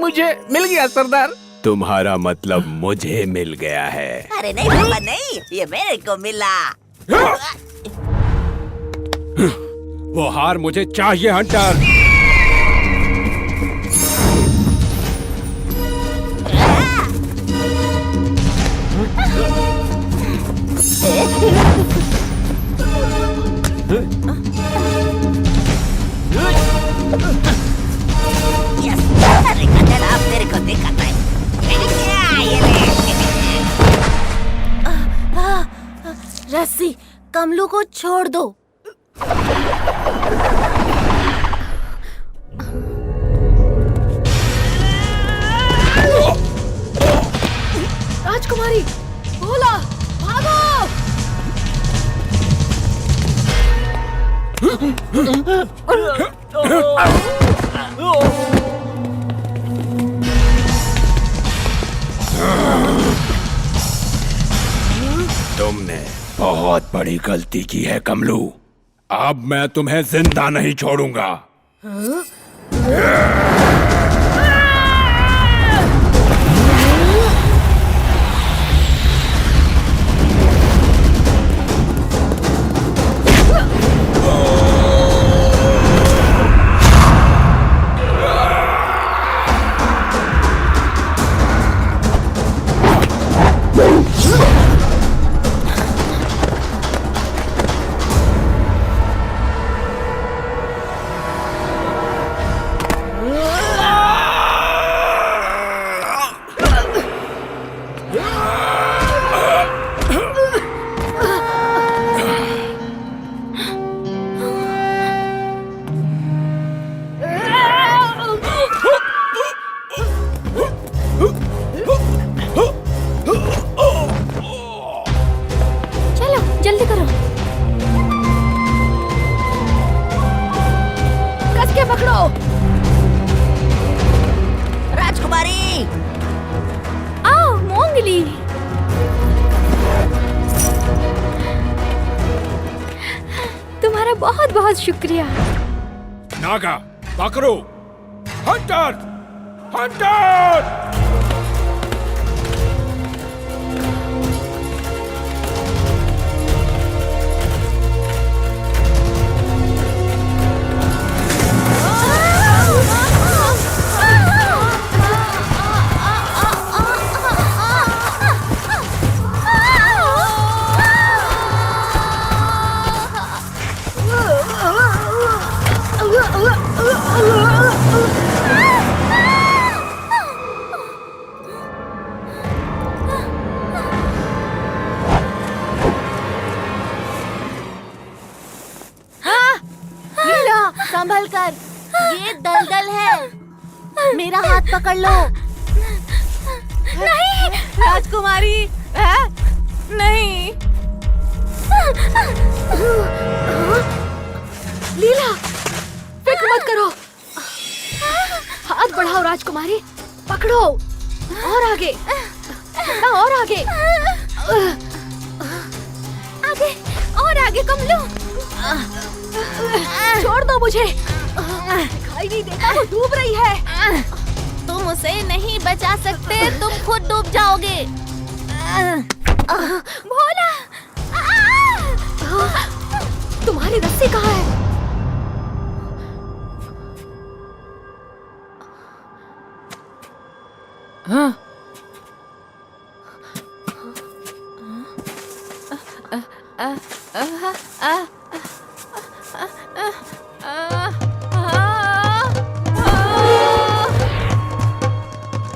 मुझे मिल गया सरदार। तुम्हारा मतलब मुझे मिल गया है। अरे नहीं पापा नहीं, ये मेरे को मिला। वो हार मुझे चाहिए हंटर। अरे कटल आप तेरे को दिखाता है। रस्सी, कमलू को छोड़ दो। राजकुमारी, भोला, भागो! तुमने बहुत बड़ी गलती की है कमलू। अब मैं तुम्हें जिंदा नहीं छोड़ूंगा। के पकड़ो। राजकुमारी, आओ मोंगली। तुम्हारा बहुत बहुत शुक्रिया। नागा पकड़ो। Hunter, Hunter. संभल कर, ये दलदल है। मेरा हाथ पकड़ लो। नहीं राजकुमारी, नहीं। लीला, फिक्र मत करो। हाथ बढ़ाओ राजकुमारी, पकड़ो। और आगे, और आगे। आगे और आगे कमलू। छोड़ दो मुझे। दिखाई नहीं देता, वो डूब रही है। तुम उसे नहीं बचा सकते, तुम खुद डूब जाओगे। भोला, तुम्हारी रस्सी कहाँ है? हाँ।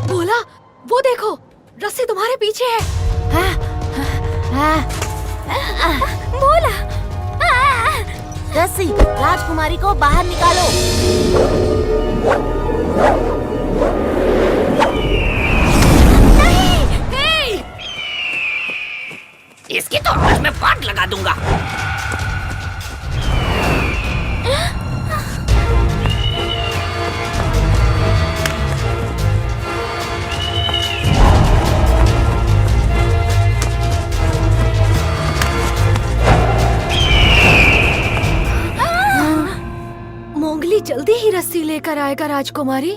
भोला, वो देखो, रस्सी तुम्हारे पीछे है। भोला, रस्सी, राजकुमारी को बाहर निकालो। नहीं! इसकी तो आज मैं पाट लगा दूंगा। मोंगली जल्दी ही रस्सी लेकर आएगा राजकुमारी।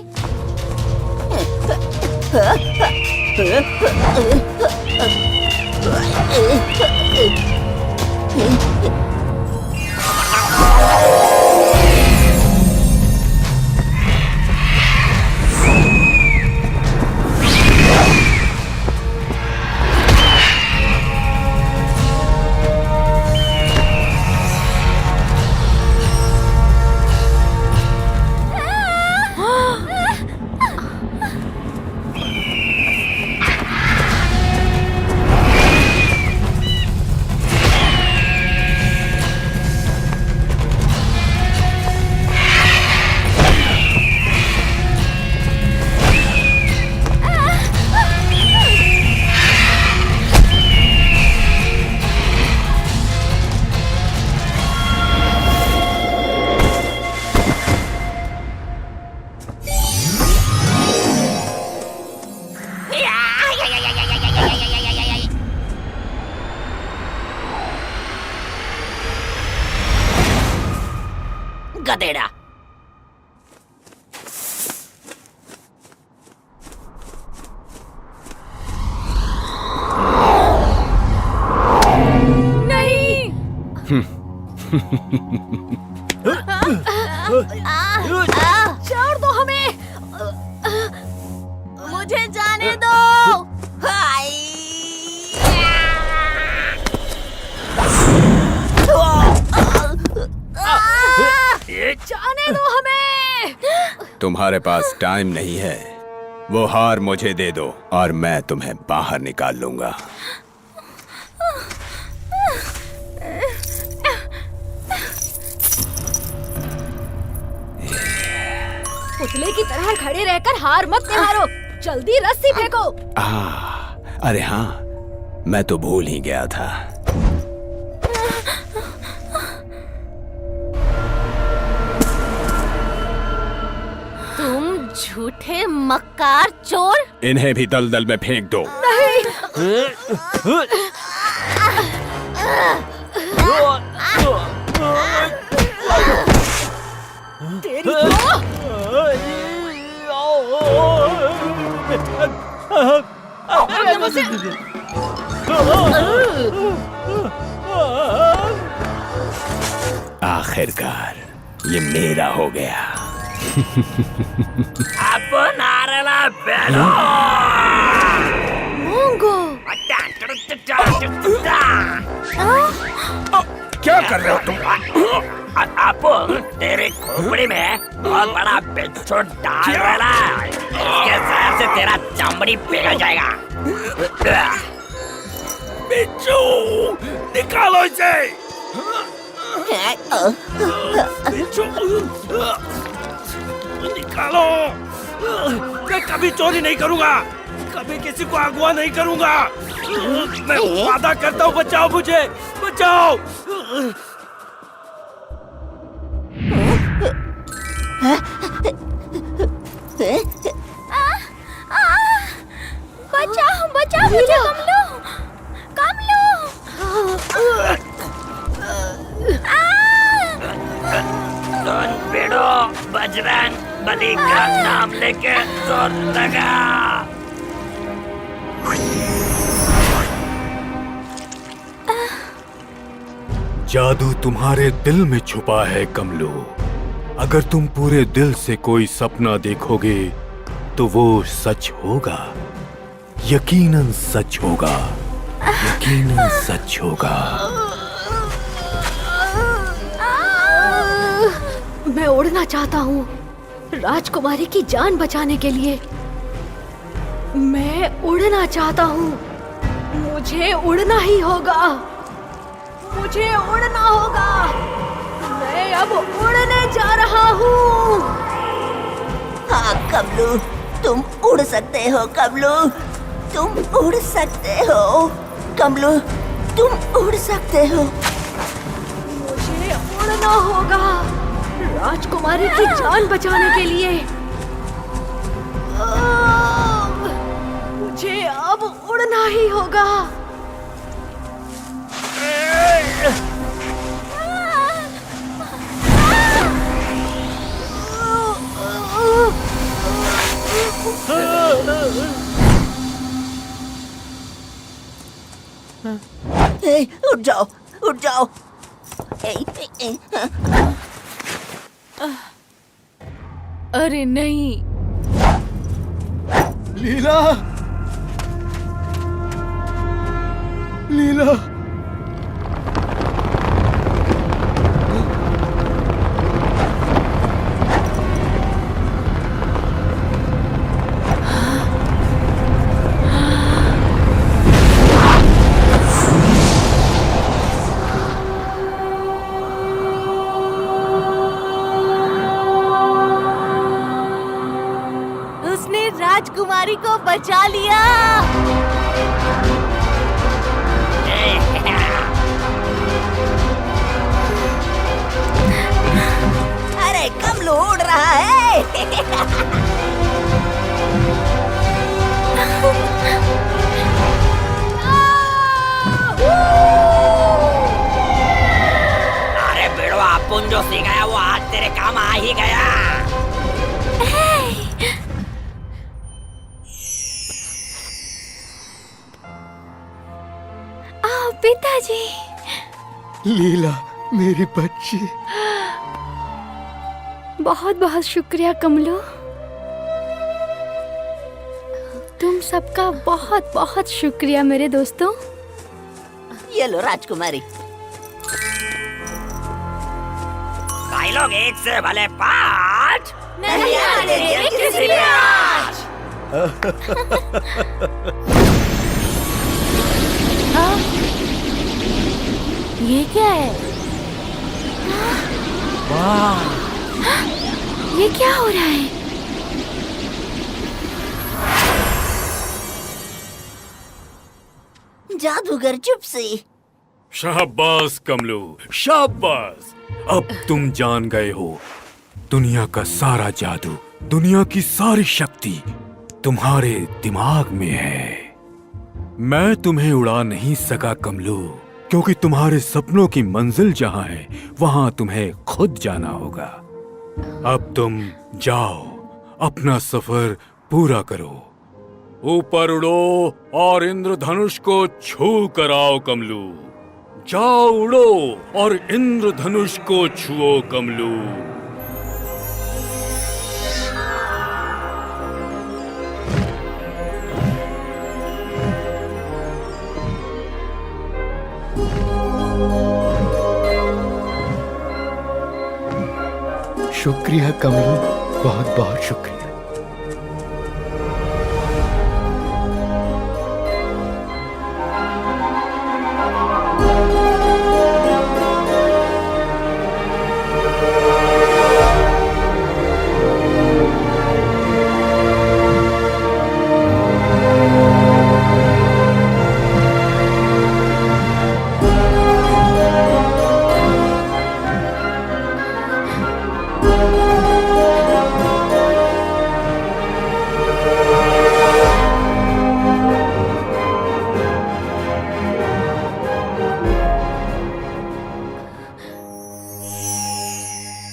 गधेड़ा। नहीं। छोड़ दो हमें। मुझे जाने दो। जाने दो हमें। तुम्हारे पास टाइम नहीं है। वो हार मुझे दे दो और मैं तुम्हें बाहर निकाल लूंगा। पुतले की तरह खड़े रहकर हार मत निहारो। जल्दी रस्सी फेंको। अरे हाँ, मैं तो भूल ही गया था। झूठे मक्कार चोर। इन्हें भी दलदल में फेंक दो। तेरी आखिरकार ये मेरा हो गया। मोंगो। क्या कर रहे हो तुम? तेरे खोपड़ी में बहुत बड़ा बिच्छू डाल रहा है। इसके जहर से तेरा चमड़ी पिघल जाएगा। बिच्छू, निकालो इसे। बिच्छू, निकालो। मैं कभी चोरी नहीं करूंगा, कभी किसी को अगवा नहीं करूंगा। मैं वादा करता हूँ, बचाओ मुझे, बचाओ। बचाओ बचाओ मुझे कमलू। सुन बेड़ो, बजरंग बली का नाम लेके जोर लगा। जादू तुम्हारे दिल में छुपा है कमलो। अगर तुम पूरे दिल से कोई सपना देखोगे तो वो सच होगा, यकीनन सच होगा, यकीनन सच होगा। मैं उड़ना चाहता हूँ राजकुमारी की जान बचाने के लिए। मैं उड़ना चाहता हूँ, मुझे उड़ना ही होगा, मुझे उड़ना होगा। मैं अब उड़ने जा रहा हूँ। हाँ कमलू, तुम उड़ सकते हो कमलू, तुम उड़ सकते हो कमलू, तुम उड़ सकते हो। मुझे उड़ना होगा राजकुमारी की जान बचाने के लिए। मुझे अब उड़ना ही होगा। उठ जाओ, उठ जाओ। अरे नहीं। लीला, लीला। उसने राजकुमारी को बचा लिया। अरे कमलू उड़ रहा है। अरे बेड़वा, अपन जो सीख गया वो आज तेरे काम आ ही गया। पिताजी। लीला, मेरी बच्ची। बहुत बहुत शुक्रिया कमलो। तुम सबका बहुत बहुत शुक्रिया मेरे दोस्तों। ये लो राजकुमारी। भाई लोग एक से भले 5 नहीं आने देंगे किसी भी आज। ये क्या है? वाह! ये क्या हो रहा है? जादूगर चुप से। शाबाश कमलू, शाबाश। अब तुम जान गए हो दुनिया का सारा जादू दुनिया की सारी शक्ति तुम्हारे दिमाग में है। मैं तुम्हें उड़ा नहीं सका कमलू, क्योंकि तुम्हारे सपनों की मंजिल जहां है वहां तुम्हें खुद जाना होगा। अब तुम जाओ, अपना सफर पूरा करो। ऊपर उड़ो और इंद्रधनुष को छू कर आओ कमलू। जाओ उड़ो और इंद्रधनुष को छुओ कमलू। शुक्रिया कमलू, बहुत बहुत शुक्रिया।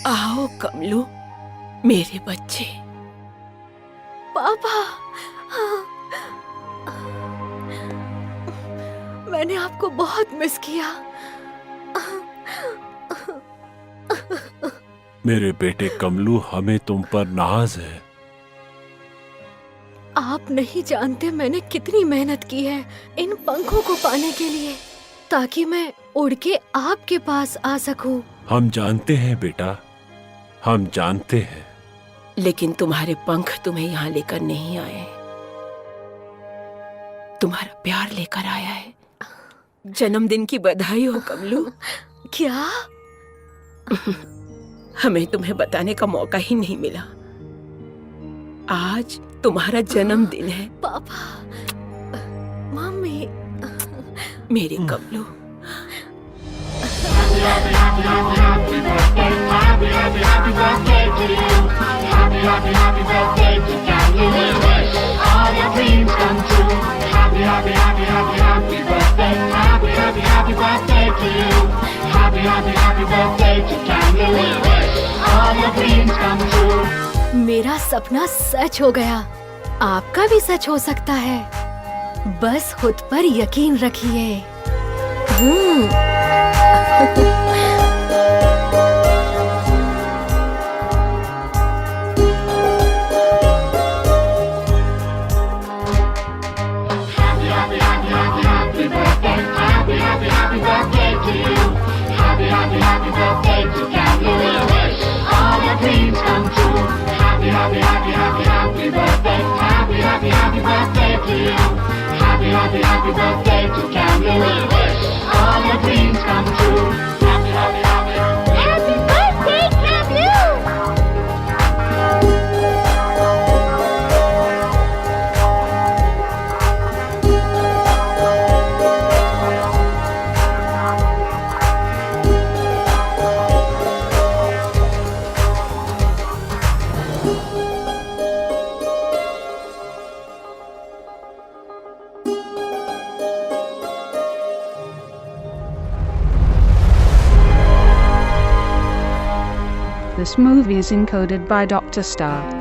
आओ कमलू, मेरे बच्चे। पापा, मैंने आपको बहुत मिस किया। मेरे बेटे कमलू, हमें तुम पर नाज है। आप नहीं जानते मैंने कितनी मेहनत की है इन पंखों को पाने के लिए, ताकि मैं उड़ के आपके पास आ सकूं। हम जानते हैं बेटा, हम जानते हैं। लेकिन तुम्हारे पंख तुम्हें यहाँ लेकर नहीं आए, तुम्हारा प्यार लेकर आया है। जन्मदिन की बधाई हो कमलू। क्या? हमें तुम्हें बताने का मौका ही नहीं मिला। आज तुम्हारा जन्मदिन है। पापा, मम्मी, मेरे कमलू। मेरा सपना सच हो गया, आपका भी सच हो सकता है। बस खुद पर यकीन रखिए। This movie is encoded by Dr. Star.